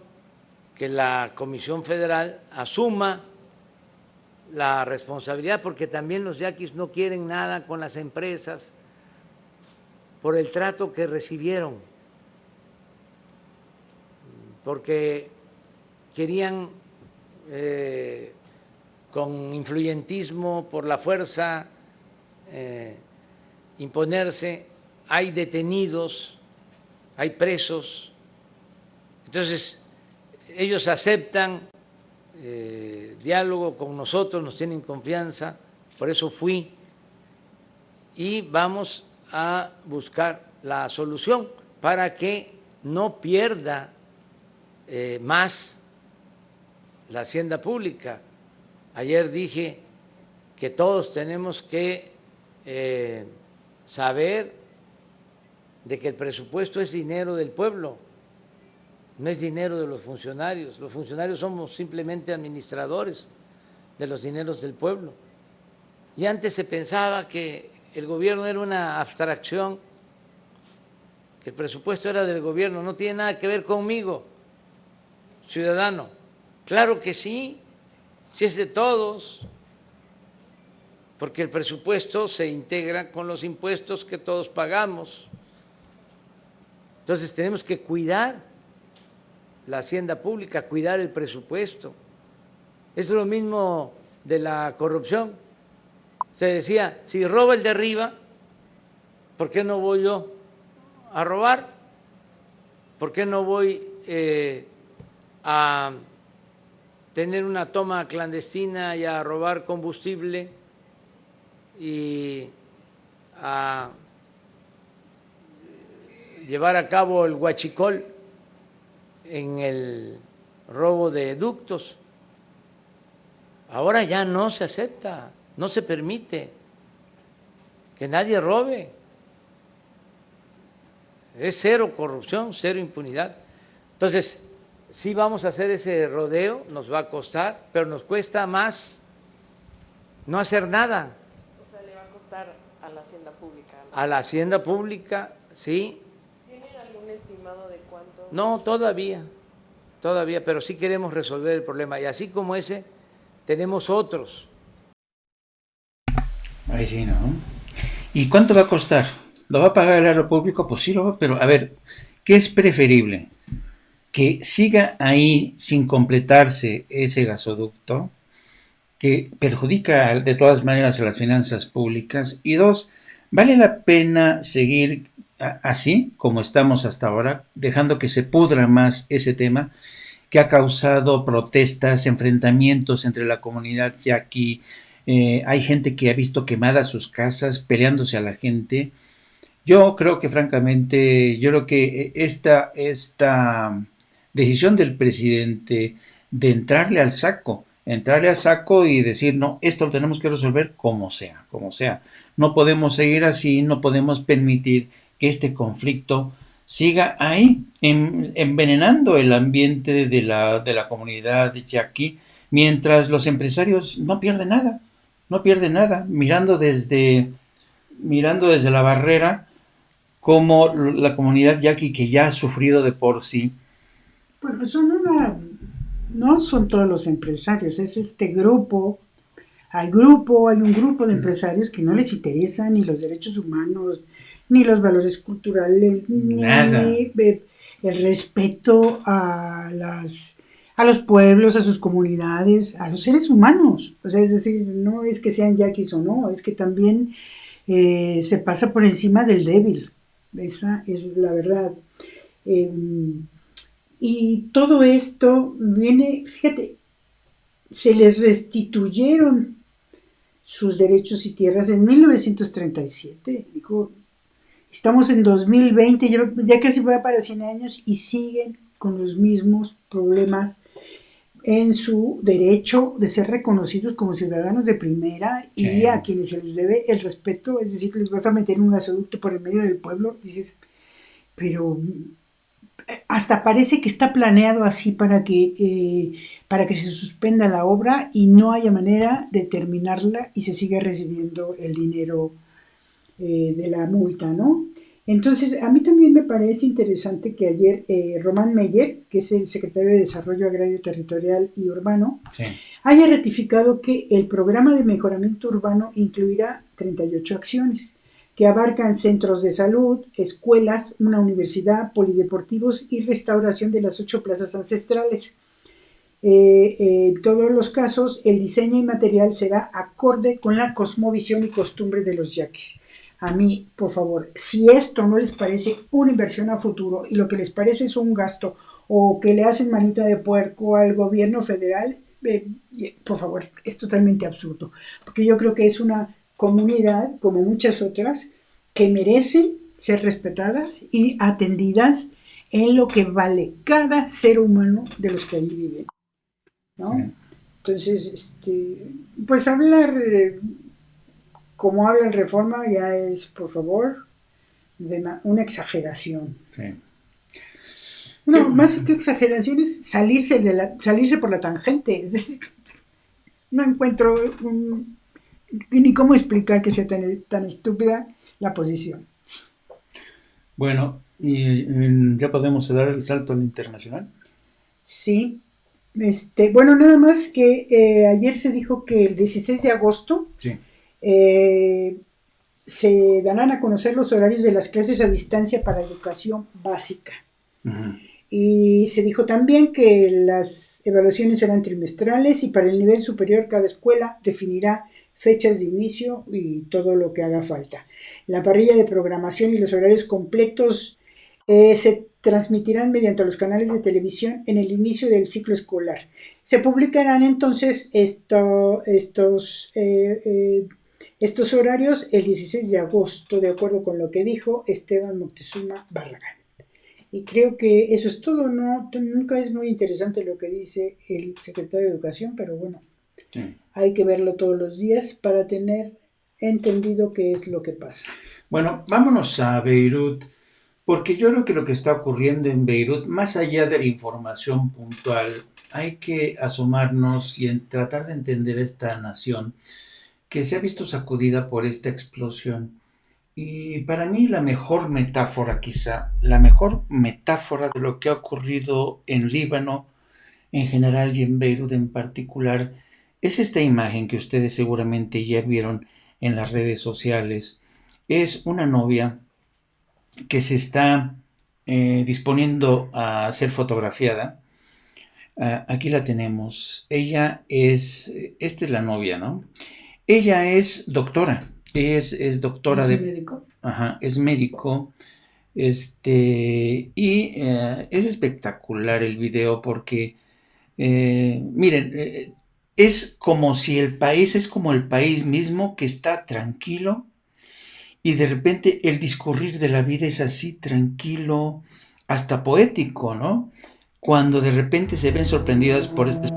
que la Comisión Federal asuma la responsabilidad, porque también los yaquis no quieren nada con las empresas por el trato que recibieron, porque querían con influyentismo, por la fuerza, imponerse. Hay detenidos, hay presos. Entonces, ellos aceptan diálogo con nosotros, nos tienen confianza, por eso fui, y vamos a buscar la solución para que no pierda más la hacienda pública. Ayer dije que todos tenemos que saber de que el presupuesto es dinero del pueblo, no es dinero de los funcionarios. Los funcionarios somos simplemente administradores de los dineros del pueblo. Y antes se pensaba que el gobierno era una abstracción, que el presupuesto era del gobierno, no tiene nada que ver conmigo, ciudadano. Claro que sí, sí es de todos, porque el presupuesto se integra con los impuestos que todos pagamos. Entonces tenemos que cuidar la hacienda pública, cuidar el presupuesto. Es lo mismo de la corrupción. Se decía, si roba el de arriba, ¿por qué no voy yo a robar? ¿Por qué no voy a tener una toma clandestina y a robar combustible y a llevar a cabo el huachicol en el robo de ductos? Ahora ya no se acepta, no se permite que nadie robe. Es cero corrupción, cero impunidad. Entonces, sí vamos a hacer ese rodeo, nos va a costar, pero nos cuesta más no hacer nada. O sea, le va a costar a la hacienda pública. A la hacienda pública, sí. ¿Tienen algún estimado de cuánto? No, todavía, pero sí queremos resolver el problema. Y así como ese, tenemos otros. Ahí sí, ¿no? ¿Y cuánto va a costar? ¿Lo va a pagar el erario público? Pues sí lo va, pero a ver, ¿qué es preferible? ¿Que siga ahí sin completarse ese gasoducto, que perjudica de todas maneras a las finanzas públicas? Y dos, ¿vale la pena seguir así como estamos hasta ahora, dejando que se pudra más ese tema que ha causado protestas, enfrentamientos entre la comunidad yaqui? Hay gente que ha visto quemadas sus casas, peleándose a la gente. Yo creo que francamente, yo creo que esta decisión del presidente de entrarle al saco y decir, no, esto lo tenemos que resolver como sea, como sea. No podemos seguir así, no podemos permitir que este conflicto siga ahí, envenenando el ambiente de la comunidad yaqui, mientras los empresarios no pierden nada, no pierden nada, mirando desde la barrera como la comunidad yaqui que ya ha sufrido de por sí. Bueno, no son todos los empresarios, es este grupo. Hay un grupo de empresarios que no les interesa ni los derechos humanos, ni los valores culturales, Nada. ni el respeto a los pueblos, a sus comunidades, a los seres humanos. O sea, es decir, no es que sean yaquis o no, es que también se pasa por encima del débil. Esa es la verdad. Eh, y todo esto viene, fíjate, se les restituyeron sus derechos y tierras en 1937. Dijo, estamos en 2020, ya casi va para 100 años y siguen con los mismos problemas en su derecho de ser reconocidos como ciudadanos de primera y a quienes se les debe el respeto, es decir, que les vas a meter un gasoducto por el medio del pueblo, dices, pero hasta parece que está planeado así para que se suspenda la obra y no haya manera de terminarla y se siga recibiendo el dinero de la multa, ¿no? Entonces, a mí también me parece interesante que ayer Román Meyer, que es el secretario de Desarrollo Agrario Territorial y Urbano, haya ratificado que el programa de mejoramiento urbano incluirá 38 acciones que abarcan centros de salud, escuelas, una universidad, polideportivos y restauración de las 8 plazas ancestrales. En todos los casos, el diseño y material será acorde con la cosmovisión y costumbre de los yaquis. A mí, por favor, si esto no les parece una inversión a futuro y lo que les parece es un gasto o que le hacen manita de puerco al gobierno federal, por favor, es totalmente absurdo. Porque yo creo que es una comunidad, como muchas otras, que merecen ser respetadas y atendidas en lo que vale cada ser humano de los que allí viven, ¿no? Entonces, pues hablar como habla el Reforma ya es, por favor, de una exageración. No, más que exageración es salirse por la tangente. Es decir, no encuentro ni cómo explicar que sea tan estúpida la posición. Bueno, ¿y ya podemos dar el salto al internacional? Sí. Bueno, nada más que ayer se dijo que el 16 de agosto se darán a conocer los horarios de las clases a distancia para educación básica. Y se dijo también que las evaluaciones serán trimestrales y para el nivel superior cada escuela definirá fechas de inicio y todo lo que haga falta. La parrilla de programación y los horarios completos se transmitirán mediante los canales de televisión en el inicio del ciclo escolar. Se publicarán entonces estos horarios el 16 de agosto, de acuerdo con lo que dijo Esteban Moctezuma Barragán. Y creo que eso es todo. Nunca es muy interesante lo que dice el secretario de Educación, pero bueno, hay que verlo todos los días para tener entendido qué es lo que pasa. Bueno, vámonos a Beirut, porque yo creo que lo que está ocurriendo en Beirut, más allá de la información puntual, hay que asomarnos y tratar de entender esta nación que se ha visto sacudida por esta explosión. Y para mí la mejor metáfora de lo que ha ocurrido en Líbano en general y en Beirut en particular, es esta imagen que ustedes seguramente ya vieron en las redes sociales. Es una novia que se está disponiendo a ser fotografiada. Aquí la tenemos. Esta es la novia, ¿no? Ella es doctora. Es doctora ¿Es médico? Ajá, es médico. Es espectacular el video porque, miren, es como el país mismo que está tranquilo y de repente el discurrir de la vida es así tranquilo, hasta poético, ¿no? Cuando de repente se ven sorprendidas por este.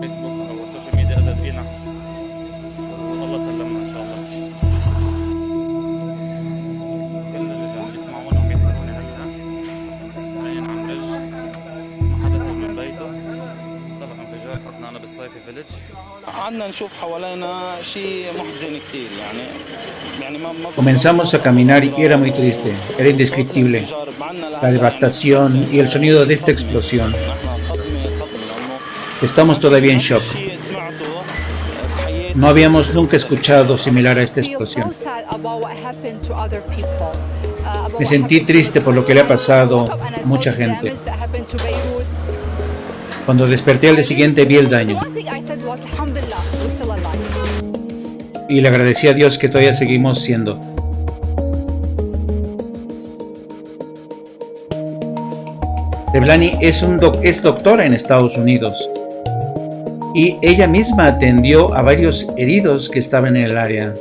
فيسبوك او السوشيال ميديا اذت فينا والله سلمنا ان شاء الله. كل اللي عم يسمعونا وبيحضروني هلا جايين عم رج ما حدا طلع من بيته، طلع من فجار حطنا انا بالصيفي فيلج. قعدنا نشوف حوالينا شيء محزن كثير يعني ما Comenzamos a caminar y era muy triste, era indescriptible. La devastación y el sonido de esta explosión. Estamos todavía en shock. No habíamos nunca escuchado similar a esta explosión. Me sentí triste por lo que le ha pasado a mucha gente. Cuando desperté al día siguiente vi el daño. Y le agradecí a Dios que todavía seguimos siendo. Devlani es doctora en Estados Unidos y ella misma atendió a varios heridos que estaban en el área.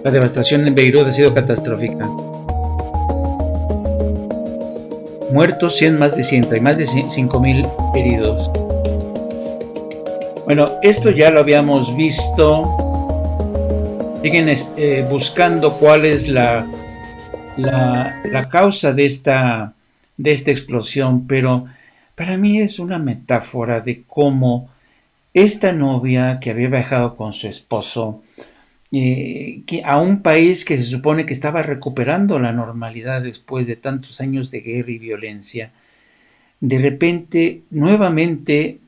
La devastación en Beirut ha sido catastrófica. Muertos 100, más de 100 y más de 5,000 heridos. Bueno, esto ya lo habíamos visto. Siguen buscando cuál es la causa de esta explosión, pero para mí es una metáfora de cómo esta novia que había viajado con su esposo a un país que se supone que estaba recuperando la normalidad después de tantos años de guerra y violencia, de repente nuevamente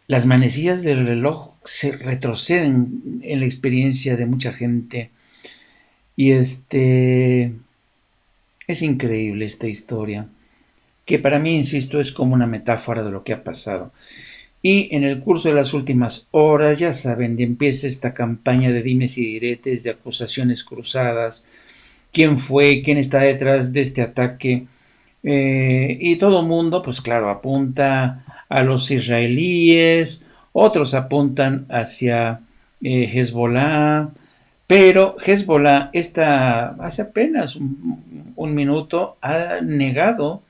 las manecillas del reloj se retroceden en la experiencia de mucha gente. Y es increíble esta historia, que para mí, insisto, es como una metáfora de lo que ha pasado. Y en el curso de las últimas horas, ya saben, empieza esta campaña de dimes y diretes, de acusaciones cruzadas, quién fue, quién está detrás de este ataque. Y todo el mundo, pues claro, apunta a los israelíes, otros apuntan hacia Hezbollah, pero Hezbollah hace apenas un minuto ha negado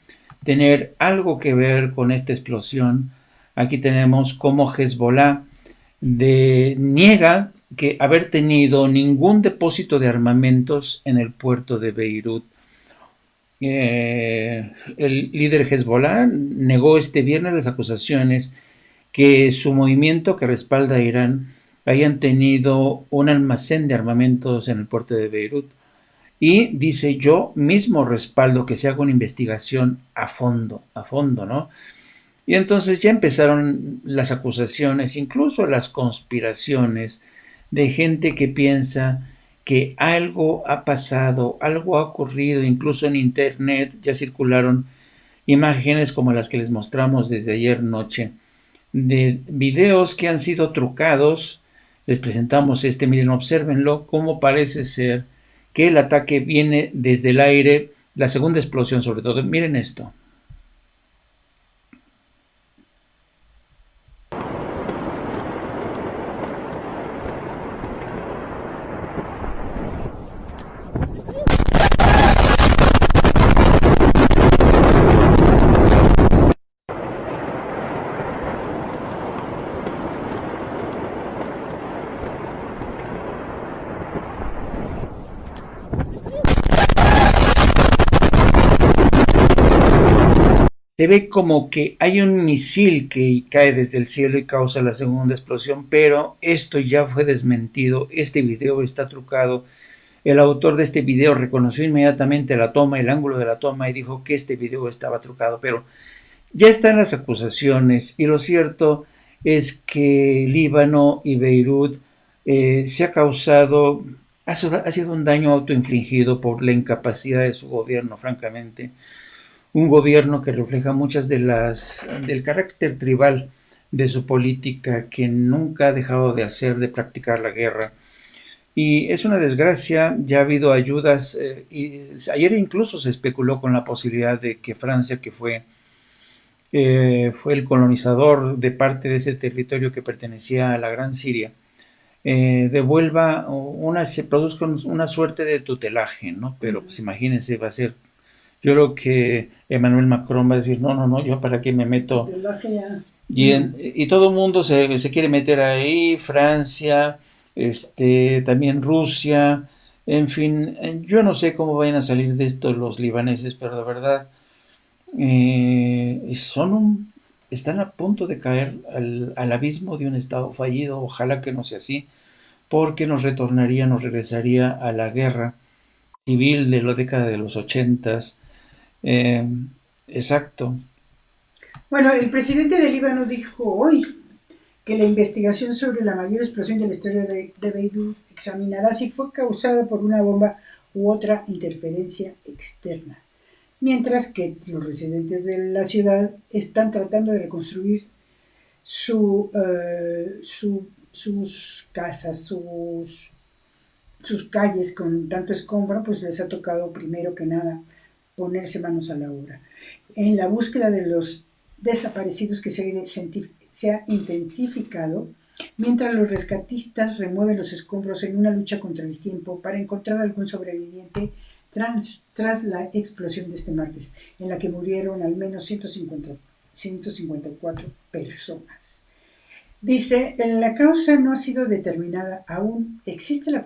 tener algo que ver con esta explosión. Aquí tenemos cómo Hezbollah niega que haber tenido ningún depósito de armamentos en el puerto de Beirut. El líder Hezbollah negó este viernes las acusaciones que su movimiento que respalda a Irán hayan tenido un almacén de armamentos en el puerto de Beirut y dice: yo mismo respaldo que se haga una investigación a fondo, ¿no? Y entonces ya empezaron las acusaciones, incluso las conspiraciones de gente que piensa que algo ha pasado, algo ha ocurrido. Incluso en internet ya circularon imágenes como las que les mostramos desde ayer noche, de videos que han sido trucados. Les presentamos miren, obsérvenlo, cómo parece ser que el ataque viene desde el aire, la segunda explosión sobre todo. Miren esto. Se ve como que hay un misil que cae desde el cielo y causa la segunda explosión, pero esto ya fue desmentido. Este video está trucado. El autor de este video reconoció inmediatamente la toma, el ángulo de la toma, y dijo que este video estaba trucado, pero ya están las acusaciones, y lo cierto es que Líbano y Beirut se ha causado, ha sido un daño autoinfligido por la incapacidad de su gobierno, francamente. Un gobierno que refleja muchas del carácter tribal de su política, que nunca ha dejado de hacer, de practicar la guerra. Y es una desgracia, ya ha habido ayudas, y ayer incluso se especuló con la posibilidad de que Francia, que fue el colonizador de parte de ese territorio que pertenecía a la Gran Siria, devuelva se produzca una suerte de tutelaje, ¿no? Pero pues imagínense, va a ser, yo creo que Emmanuel Macron va a decir, no, yo para qué me meto. Y todo el mundo se quiere meter ahí, Francia, también Rusia, en fin, yo no sé cómo vayan a salir de esto los libaneses, pero de verdad están a punto de caer al abismo de un estado fallido. Ojalá que no sea así, porque nos regresaría a la guerra civil de la década de los 80. Exacto. Bueno, el presidente de Líbano dijo hoy que la investigación sobre la mayor explosión de la historia de Beirut examinará si fue causada por una bomba u otra interferencia externa, mientras que los residentes de la ciudad están tratando de reconstruir sus casas, sus calles con tanto escombro, pues les ha tocado primero que nada ponerse manos a la obra. En la búsqueda de los desaparecidos que se ha intensificado, mientras los rescatistas remueven los escombros en una lucha contra el tiempo para encontrar algún sobreviviente tras la explosión de este martes, en la que murieron al menos 154 personas. Dice, la causa no ha sido determinada aún. Existe la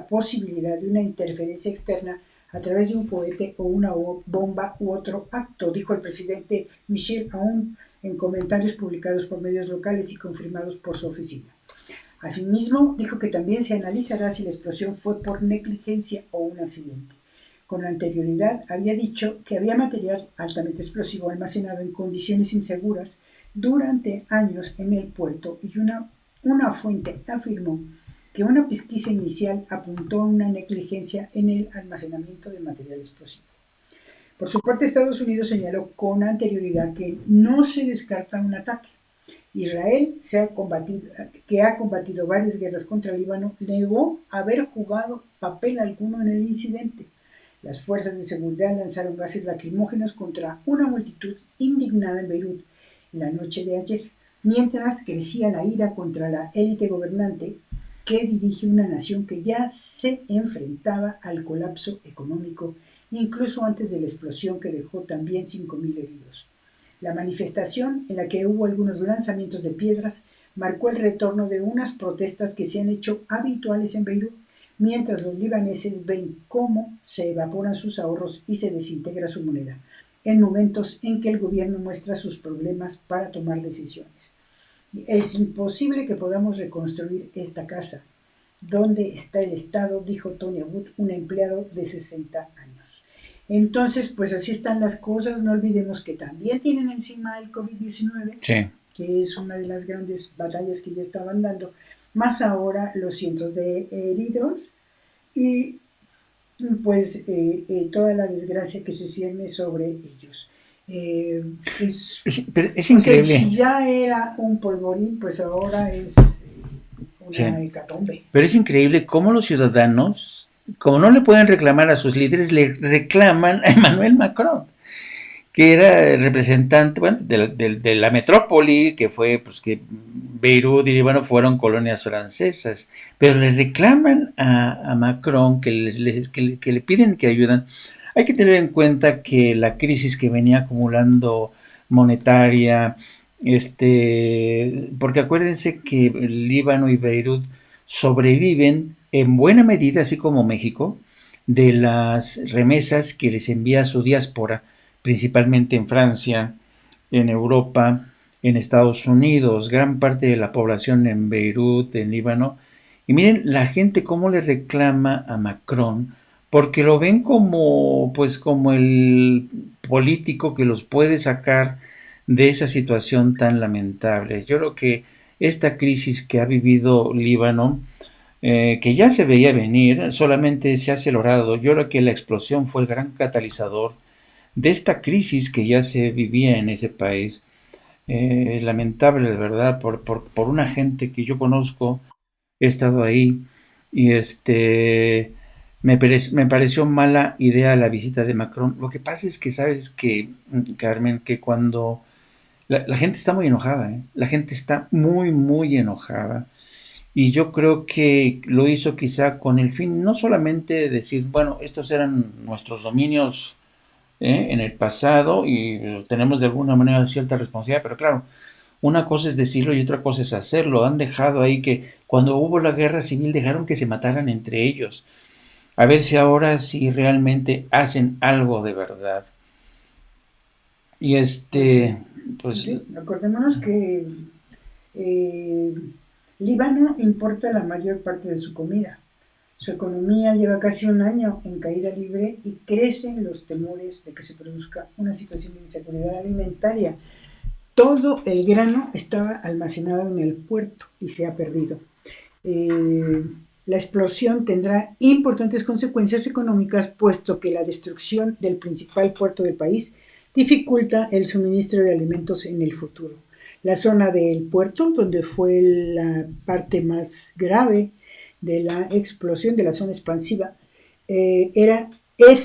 posibilidad de una interferencia externa a través de un cohete o una bomba u otro acto, dijo el presidente Michel Aoun en comentarios publicados por medios locales y confirmados por su oficina. Asimismo, dijo que también se analizará si la explosión fue por negligencia o un accidente. Con anterioridad había dicho que había material altamente explosivo almacenado en condiciones inseguras durante años en el puerto, y una fuente afirmó que una pesquisa inicial apuntó a una negligencia en el almacenamiento de material explosivo. Por su parte, Estados Unidos señaló con anterioridad que no se descarta un ataque. Israel, que ha combatido varias guerras contra Líbano, negó haber jugado papel alguno en el incidente. Las fuerzas de seguridad lanzaron gases lacrimógenos contra una multitud indignada en Beirut la noche de ayer, mientras crecía la ira contra la élite gobernante que dirige una nación que ya se enfrentaba al colapso económico, incluso antes de la explosión que dejó también 5.000 heridos. La manifestación, en la que hubo algunos lanzamientos de piedras, marcó el retorno de unas protestas que se han hecho habituales en Beirut, mientras los libaneses ven cómo se evaporan sus ahorros y se desintegra su moneda, en momentos en que el gobierno muestra sus problemas para tomar decisiones. Es imposible que podamos reconstruir esta casa. ¿Dónde está el Estado?, dijo Tony Wood, un empleado de 60 años. Entonces, pues así están las cosas. No olvidemos que también tienen encima el COVID-19, sí, que es una de las grandes batallas que ya estaban dando, más ahora los cientos de heridos y pues toda la desgracia que se cierne sobre ellos. Es increíble. Si ya era un polvorín, pues ahora es una hecatombe. Pero es increíble cómo los ciudadanos, como no le pueden reclamar a sus líderes, le reclaman a Emmanuel Macron, que era el representante, bueno, de la metrópoli, que fue pues que Beirut y Líbano fueron colonias francesas, pero le reclaman a Macron que le piden que ayuden. Hay que tener en cuenta que la crisis que venía acumulando monetaria, porque acuérdense que Líbano y Beirut sobreviven en buena medida, así como México, de las remesas que les envía su diáspora, principalmente en Francia, en Europa, en Estados Unidos, gran parte de la población en Beirut, en Líbano. Y miren la gente cómo le reclama a Macron, porque lo ven como el político que los puede sacar de esa situación tan lamentable. Yo creo que esta crisis que ha vivido Líbano, que ya se veía venir, solamente se ha acelerado. Yo creo que la explosión fue el gran catalizador de esta crisis que ya se vivía en ese país. lamentable, de verdad, por una gente que yo conozco, he estado ahí y me pareció mala idea la visita de Macron. Lo que pasa es que, sabes que, Carmen, que cuando la gente está muy enojada, ¿eh? La gente está muy, muy enojada. Y yo creo que lo hizo quizá con el fin, no solamente de decir, bueno, estos eran nuestros dominios en el pasado y tenemos de alguna manera cierta responsabilidad, pero claro, una cosa es decirlo y otra cosa es hacerlo. Han dejado ahí que cuando hubo la guerra civil dejaron que se mataran entre ellos. A ver si ahora sí realmente hacen algo de verdad. Y pues Sí, acordémonos que Líbano importa la mayor parte de su comida. Su economía lleva casi un año en caída libre y crecen los temores de que se produzca una situación de inseguridad alimentaria. Todo el grano estaba almacenado en el puerto y se ha perdido. La explosión tendrá importantes consecuencias económicas, puesto que la destrucción del principal puerto del país dificulta el suministro de alimentos en el futuro. La zona del puerto, donde fue la parte más grave de la explosión de la zona expansiva, era, no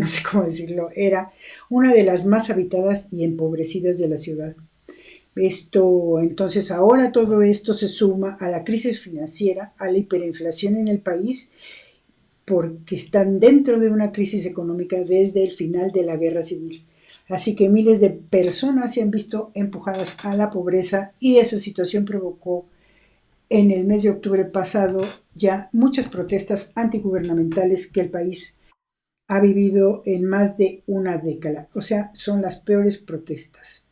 sé cómo decirlo, era una de las más habitadas y empobrecidas de la ciudad. Entonces ahora todo esto se suma a la crisis financiera, a la hiperinflación en el país, porque están dentro de una crisis económica desde el final de la guerra civil. Así que miles de personas se han visto empujadas a la pobreza y esa situación provocó en el mes de octubre pasado ya muchas protestas antigubernamentales que el país ha vivido en más de una década. O sea, son las peores protestas.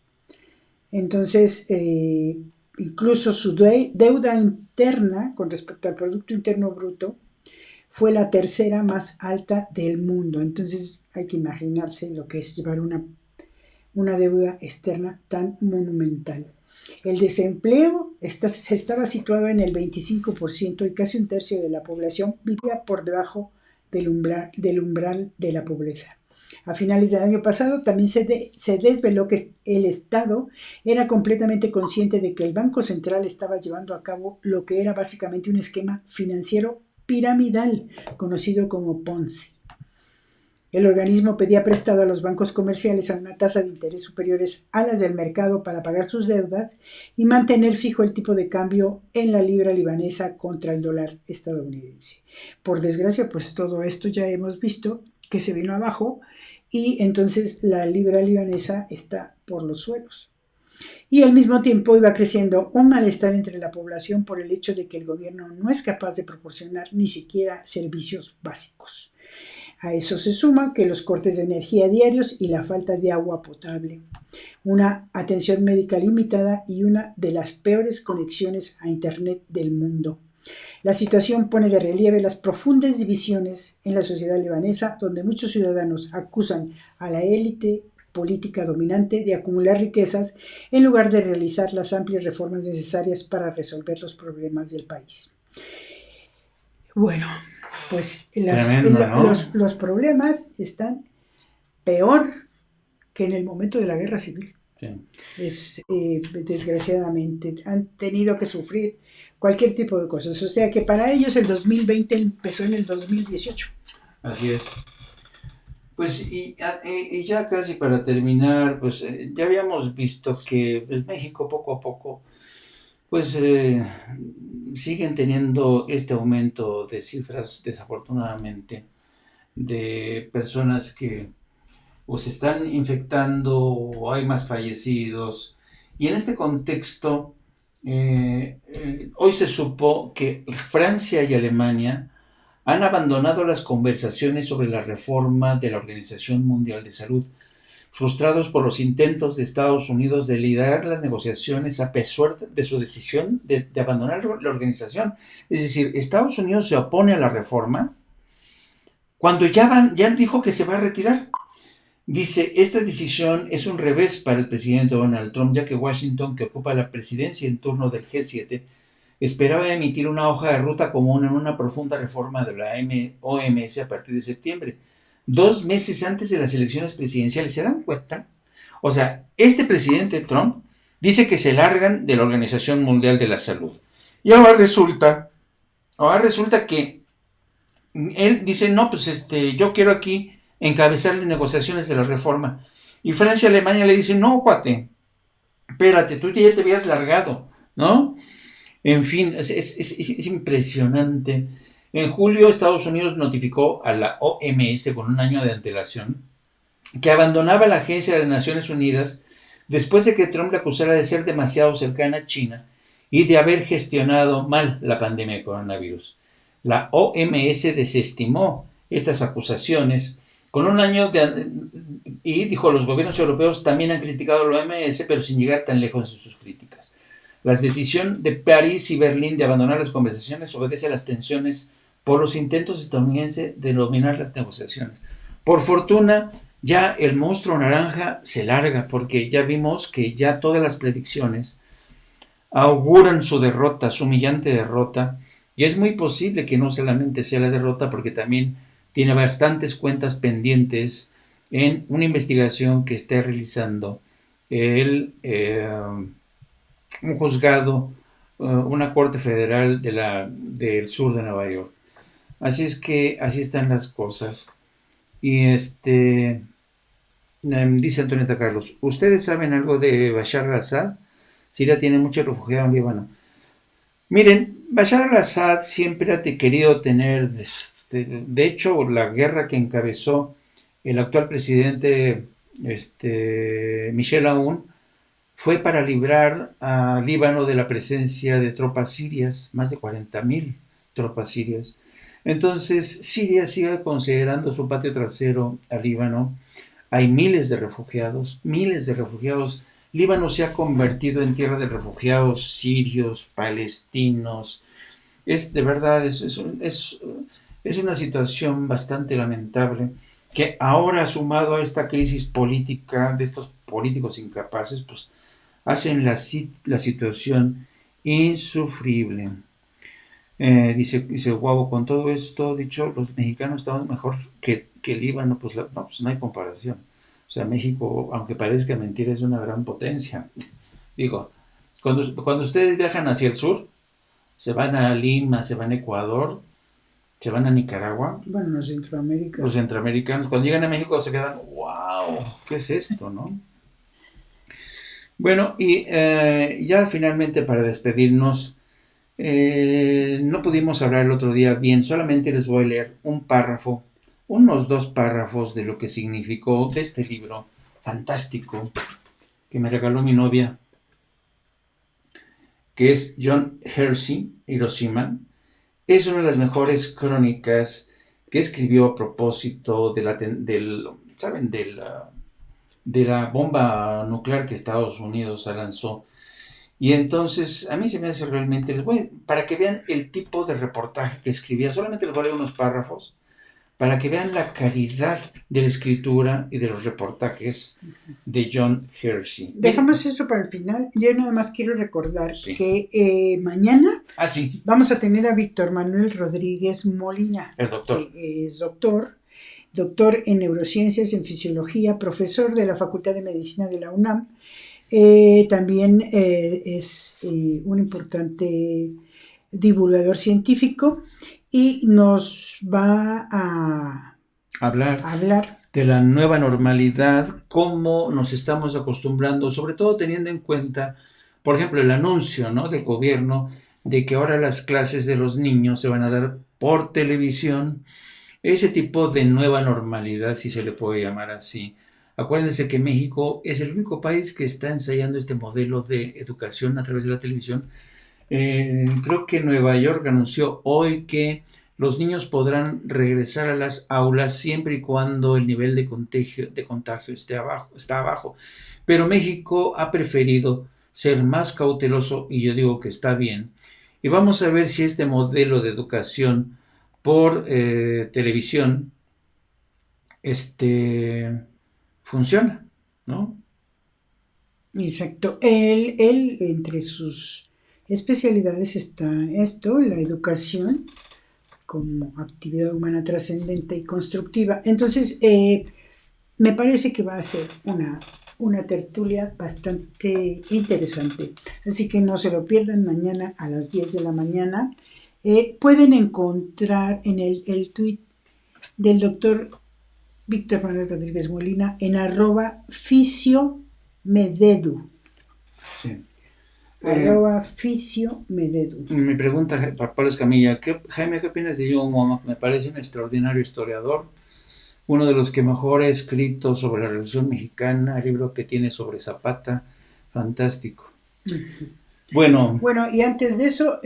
Entonces, incluso su deuda interna con respecto al Producto Interno Bruto fue la tercera más alta del mundo. Entonces hay que imaginarse lo que es llevar una deuda externa tan monumental. El desempleo estaba situado en el 25% y casi un tercio de la población vivía por debajo del umbral de la pobreza. A finales del año pasado también se desveló que el Estado era completamente consciente de que el Banco Central estaba llevando a cabo lo que era básicamente un esquema financiero piramidal, conocido como Ponzi. El organismo pedía prestado a los bancos comerciales a una tasa de interés superiores a las del mercado para pagar sus deudas y mantener fijo el tipo de cambio en la libra libanesa contra el dólar estadounidense. Por desgracia, pues todo esto ya hemos visto que se vino abajo y entonces la libra libanesa está por los suelos. Y al mismo tiempo iba creciendo un malestar entre la población por el hecho de que el gobierno no es capaz de proporcionar ni siquiera servicios básicos. A eso se suma que los cortes de energía diarios y la falta de agua potable, una atención médica limitada y una de las peores conexiones a Internet del mundo. La situación pone de relieve las profundas divisiones en la sociedad libanesa, donde muchos ciudadanos acusan a la élite política dominante de acumular riquezas en lugar de realizar las amplias reformas necesarias para resolver los problemas del país. Bueno, pues Tremendo, ¿no? los problemas están peor que en el momento de la guerra civil. Sí. Desgraciadamente han tenido que sufrir cualquier tipo de cosas. O sea que para ellos el 2020 empezó en el 2018. Así es. Pues y ya casi para terminar, pues ya habíamos visto que pues, México poco a poco pues siguen teniendo este aumento de cifras, desafortunadamente, de personas que o se están infectando o hay más fallecidos. Y en este contexto, hoy se supo que Francia y Alemania han abandonado las conversaciones sobre la reforma de la Organización Mundial de Salud, frustrados por los intentos de Estados Unidos de liderar las negociaciones a pesar de su decisión de abandonar la organización. Es decir, Estados Unidos se opone a la reforma cuando ya dijo que se va a retirar. Dice, esta decisión es un revés para el presidente Donald Trump, ya que Washington, que ocupa la presidencia en turno del G7, esperaba emitir una hoja de ruta común en una profunda reforma de la OMS a partir de septiembre, 2 meses antes de las elecciones presidenciales. ¿Se dan cuenta? O sea, este presidente Trump dice que se largan de la Organización Mundial de la Salud. Y ahora resulta que él dice, no, pues yo quiero aquí encabezar las negociaciones de la reforma. Y Francia y Alemania le dicen, no, cuate, espérate, tú ya te habías largado, ¿no? En fin, es impresionante. En julio, Estados Unidos notificó a la OMS con un año de antelación que abandonaba la Agencia de las Naciones Unidas después de que Trump le acusara de ser demasiado cercana a China y de haber gestionado mal la pandemia de coronavirus. La OMS desestimó estas acusaciones con un año y dijo, los gobiernos europeos también han criticado a la OMS, pero sin llegar tan lejos en sus críticas. La decisión de París y Berlín de abandonar las conversaciones obedece a las tensiones por los intentos estadounidenses de dominar las negociaciones. Por fortuna, ya el monstruo naranja se larga, porque ya vimos que ya todas las predicciones auguran su derrota, su humillante derrota, y es muy posible que no solamente sea la derrota, porque también tiene bastantes cuentas pendientes en una investigación que está realizando un juzgado, una corte federal del sur de Nueva York. Así es que así están las cosas. Y dice Antonieta Carlos, ¿ustedes saben algo de Bashar al-Assad? Siria tiene muchos refugiados en Líbano. Miren, Bashar al-Assad siempre ha querido tener, de hecho, la guerra que encabezó el actual presidente Michel Aoun fue para librar a Líbano de la presencia de tropas sirias, más de 40,000 tropas sirias. Entonces, Siria sigue considerando su patio trasero a Líbano. Hay miles de refugiados, miles de refugiados. Líbano se ha convertido en tierra de refugiados sirios, palestinos. De verdad, es una situación bastante lamentable que ahora, sumado a esta crisis política de estos políticos incapaces, pues hacen la situación insufrible. Dice Guavo, con todo esto dicho, los mexicanos estamos mejor que Líbano, pues no hay comparación. O sea, México, aunque parezca mentira, es una gran potencia. Digo, cuando ustedes viajan hacia el sur, se van a Lima, se van a Ecuador, se van a Nicaragua. Bueno, los centroamericanos. Los centroamericanos, cuando llegan a México se quedan, wow, ¿qué es esto, no? Bueno, y ya finalmente para despedirnos, no pudimos hablar el otro día bien, solamente les voy a leer unos 2 párrafos de lo que significó de este libro fantástico que me regaló mi novia, que es John Hersey, Hiroshima. Es una de las mejores crónicas que escribió a propósito de la bomba nuclear que Estados Unidos lanzó. Y entonces, a mí se me hace realmente, para que vean el tipo de reportaje que escribía, solamente les voy a leer unos párrafos, para que vean la calidad de la escritura y de los reportajes de John Hersey. Dejamos eso para el final. Yo nada más quiero recordar que mañana vamos a tener a Víctor Manuel Rodríguez Molina. El doctor. Que es doctor en neurociencias, en fisiología, profesor de la Facultad de Medicina de la UNAM. También es un importante divulgador científico y nos va a hablar de la nueva normalidad, cómo nos estamos acostumbrando, sobre todo teniendo en cuenta, por ejemplo, el anuncio, ¿no?, del gobierno de que ahora las clases de los niños se van a dar por televisión, ese tipo de nueva normalidad, si se le puede llamar así. Acuérdense que México es el único país que está ensayando este modelo de educación a través de la televisión. Creo que Nueva York anunció hoy que los niños podrán regresar a las aulas siempre y cuando el nivel de contagio está abajo. Pero México ha preferido ser más cauteloso y yo digo que está bien. Y vamos a ver si este modelo de educación por televisión funciona, ¿no? Exacto. Él entre sus especialidades está la educación como actividad humana trascendente y constructiva. Entonces, me parece que va a ser una una tertulia bastante interesante. Así que no se lo pierdan mañana a las 10 de la mañana. Pueden encontrar en el tweet del doctor Víctor Manuel Rodríguez Molina en @fisiomededu. Sí. @fisiomededu. Mi pregunta, Pablo Escamilla, Jaime, ¿qué opinas de Joe Moma? Me parece un extraordinario historiador, uno de los que mejor ha escrito sobre la Revolución Mexicana, el libro que tiene sobre Zapata, fantástico. Bueno, y antes de eso,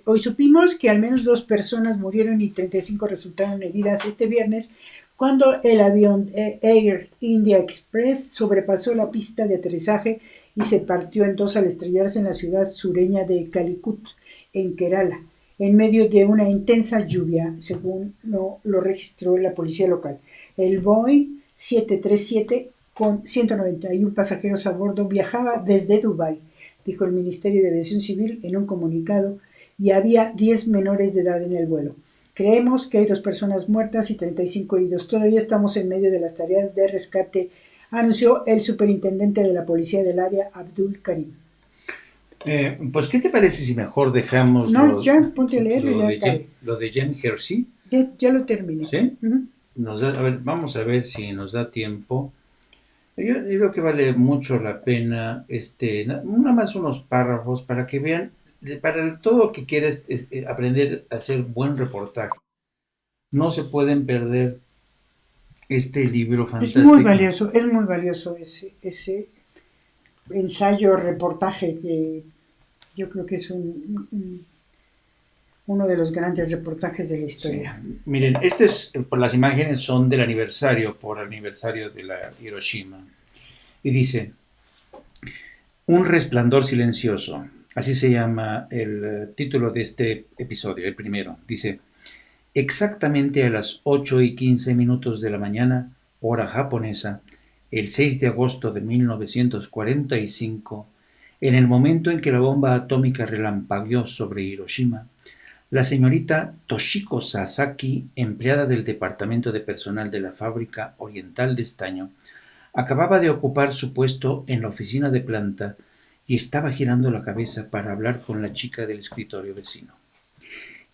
hoy supimos que al menos 2 personas murieron y 35 resultaron heridas este viernes cuando el avión Air India Express sobrepasó la pista de aterrizaje y se partió en 2 al estrellarse en la ciudad sureña de Calicut, en Kerala, en medio de una intensa lluvia, según lo registró la policía local. El Boeing 737 con 191 pasajeros a bordo viajaba desde Dubái, dijo el Ministerio de Aviación Civil en un comunicado, y había 10 menores de edad en el vuelo. Creemos que hay 2 personas muertas y 35 heridos. Todavía estamos en medio de las tareas de rescate, anunció el superintendente de la policía del área, Abdul Karim. Pues, ¿qué te parece si mejor dejamos ponte a leer lo de Jen Hersey? Ya lo terminé. ¿Sí? Uh-huh. Vamos a ver si nos da tiempo. Yo creo que vale mucho la pena, nada más unos párrafos para que vean, para todo lo que quieres aprender a hacer buen reportaje. No se pueden perder este libro fantástico. Es muy valioso ese ensayo, reportaje, que yo creo que es uno de los grandes reportajes de la historia. Sí. Miren, las imágenes son del aniversario, de la Hiroshima. Y dice, un resplandor silencioso, así se llama el título de este episodio, el primero. Dice, exactamente a las 8:15 de la mañana, hora japonesa, el 6 de agosto de 1945, en el momento en que la bomba atómica relampagueó sobre Hiroshima, la señorita Toshiko Sasaki, empleada del departamento de personal de la fábrica oriental de estaño, acababa de ocupar su puesto en la oficina de planta y estaba girando la cabeza para hablar con la chica del escritorio vecino.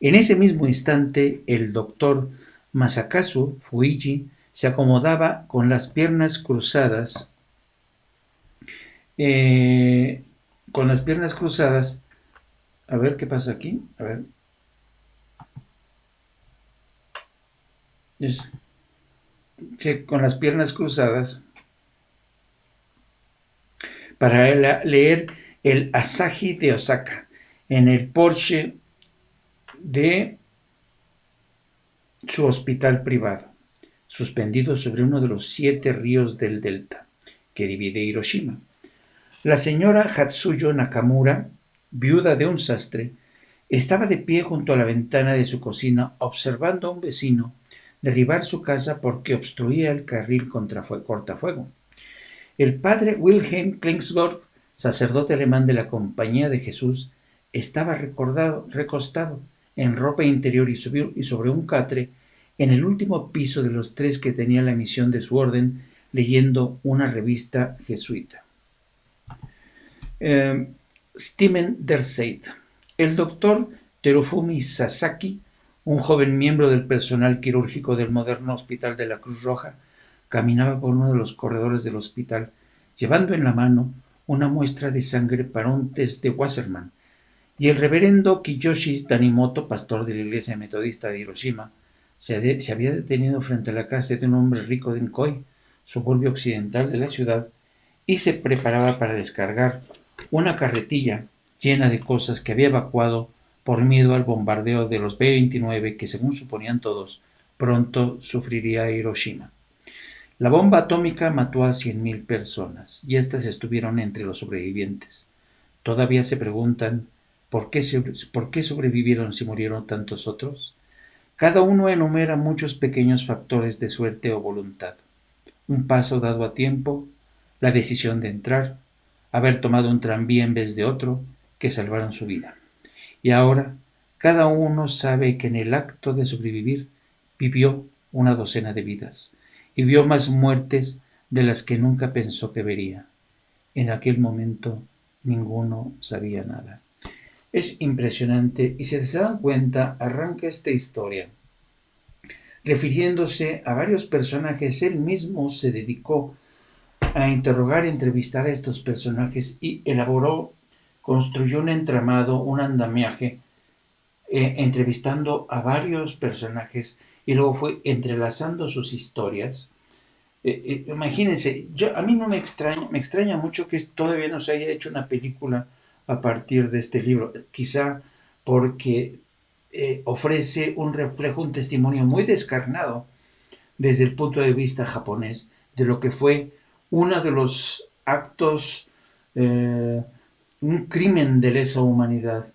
En ese mismo instante, el doctor Masakazu Fuji se acomodaba con las piernas cruzadas, a ver qué pasa aquí, a ver. Con las piernas cruzadas para leer el Asahi de Osaka en el porche de su hospital privado, suspendido sobre uno de los 7 ríos del delta que divide Hiroshima. La señora Hatsuyo Nakamura, viuda de un sastre, estaba de pie junto a la ventana de su cocina observando a un vecino derribar su casa porque obstruía el carril cortafuego. El padre Wilhelm Klingsgård, sacerdote alemán de la Compañía de Jesús, estaba recostado en ropa interior y sobre un catre en el último piso de los 3 que tenía la misión de su orden, leyendo una revista jesuita. Stimmen der Zeit. El doctor Terufumi Sasaki, un joven miembro del personal quirúrgico del moderno Hospital de la Cruz Roja, caminaba por uno de los corredores del hospital, llevando en la mano una muestra de sangre para un test de Wassermann, y el reverendo Kiyoshi Tanimoto, pastor de la iglesia metodista de Hiroshima, se había detenido frente a la casa de un hombre rico de Nkoi, suburbio occidental de la ciudad, y se preparaba para descargar una carretilla llena de cosas que había evacuado por miedo al bombardeo de los B-29 que, según suponían todos, pronto sufriría Hiroshima. La bomba atómica mató a 100,000 personas, y estas estuvieron entre los sobrevivientes. Todavía se preguntan ¿por qué sobrevivieron si murieron tantos otros? Cada uno enumera muchos pequeños factores de suerte o voluntad. Un paso dado a tiempo, la decisión de entrar, haber tomado un tranvía en vez de otro, que salvaron su vida. Y ahora, cada uno sabe que en el acto de sobrevivir vivió una docena de vidas, y vio más muertes de las que nunca pensó que vería. En aquel momento ninguno sabía nada. Es impresionante y si se dan cuenta, arranca esta historia refiriéndose a varios personajes. Él mismo se dedicó a interrogar, entrevistar a estos personajes y elaboró, construyó un entramado, un andamiaje, entrevistando a varios personajes y luego fue entrelazando sus historias. Imagínense, a mí no me extraña mucho que todavía no se haya hecho una película a partir de este libro, quizá porque ofrece un reflejo, un testimonio muy descarnado desde el punto de vista japonés de lo que fue uno de los actos, un crimen de lesa humanidad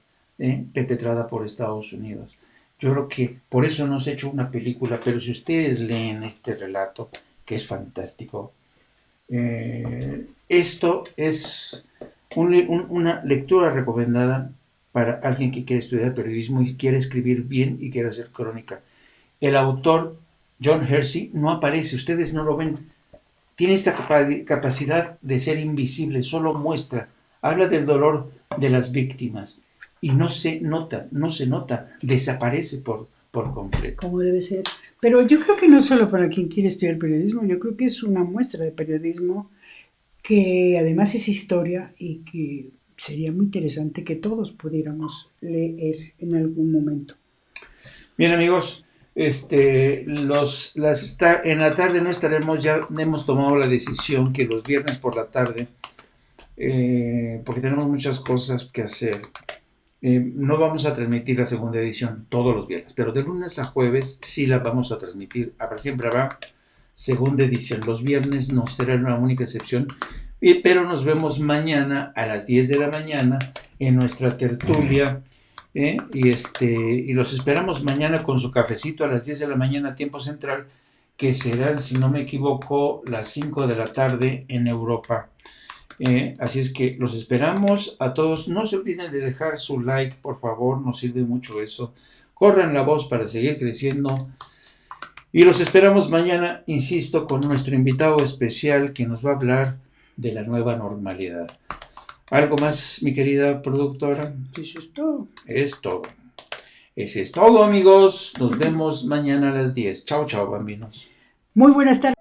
perpetrada por Estados Unidos. Yo creo que por eso no se ha hecho una película, pero si ustedes leen este relato, que es fantástico, esto es una lectura recomendada para alguien que quiere estudiar periodismo y quiere escribir bien y quiere hacer crónica. El autor, John Hersey, no aparece, ustedes no lo ven. Tiene esta capacidad de ser invisible, solo muestra, habla del dolor de las víctimas y no se nota, desaparece por completo. Como debe ser. Pero yo creo que no solo para quien quiere estudiar periodismo, yo creo que es una muestra de periodismo que además es historia y que sería muy interesante que todos pudiéramos leer en algún momento. Bien, amigos, en la tarde no estaremos, ya hemos tomado la decisión que los viernes por la tarde, porque tenemos muchas cosas que hacer, no vamos a transmitir la segunda edición todos los viernes, pero de lunes a jueves sí la vamos a transmitir. Siempre habrá segunda edición. Los viernes no será una única excepción, pero nos vemos mañana a las 10 de la mañana en nuestra tertulia. Y los esperamos mañana con su cafecito a las 10 de la mañana, tiempo central, que serán, si no me equivoco, las 5 de la tarde en Europa. Así es que los esperamos a todos. No se olviden de dejar su like, por favor, nos sirve mucho eso. Corran la voz para seguir creciendo. Y los esperamos mañana, insisto, con nuestro invitado especial que nos va a hablar de la nueva normalidad. ¿Algo más, mi querida productora? Eso es todo. Es todo. Ese es todo, amigos. Nos vemos mañana a las 10. Chao, chao, bambinos. Muy buenas tardes.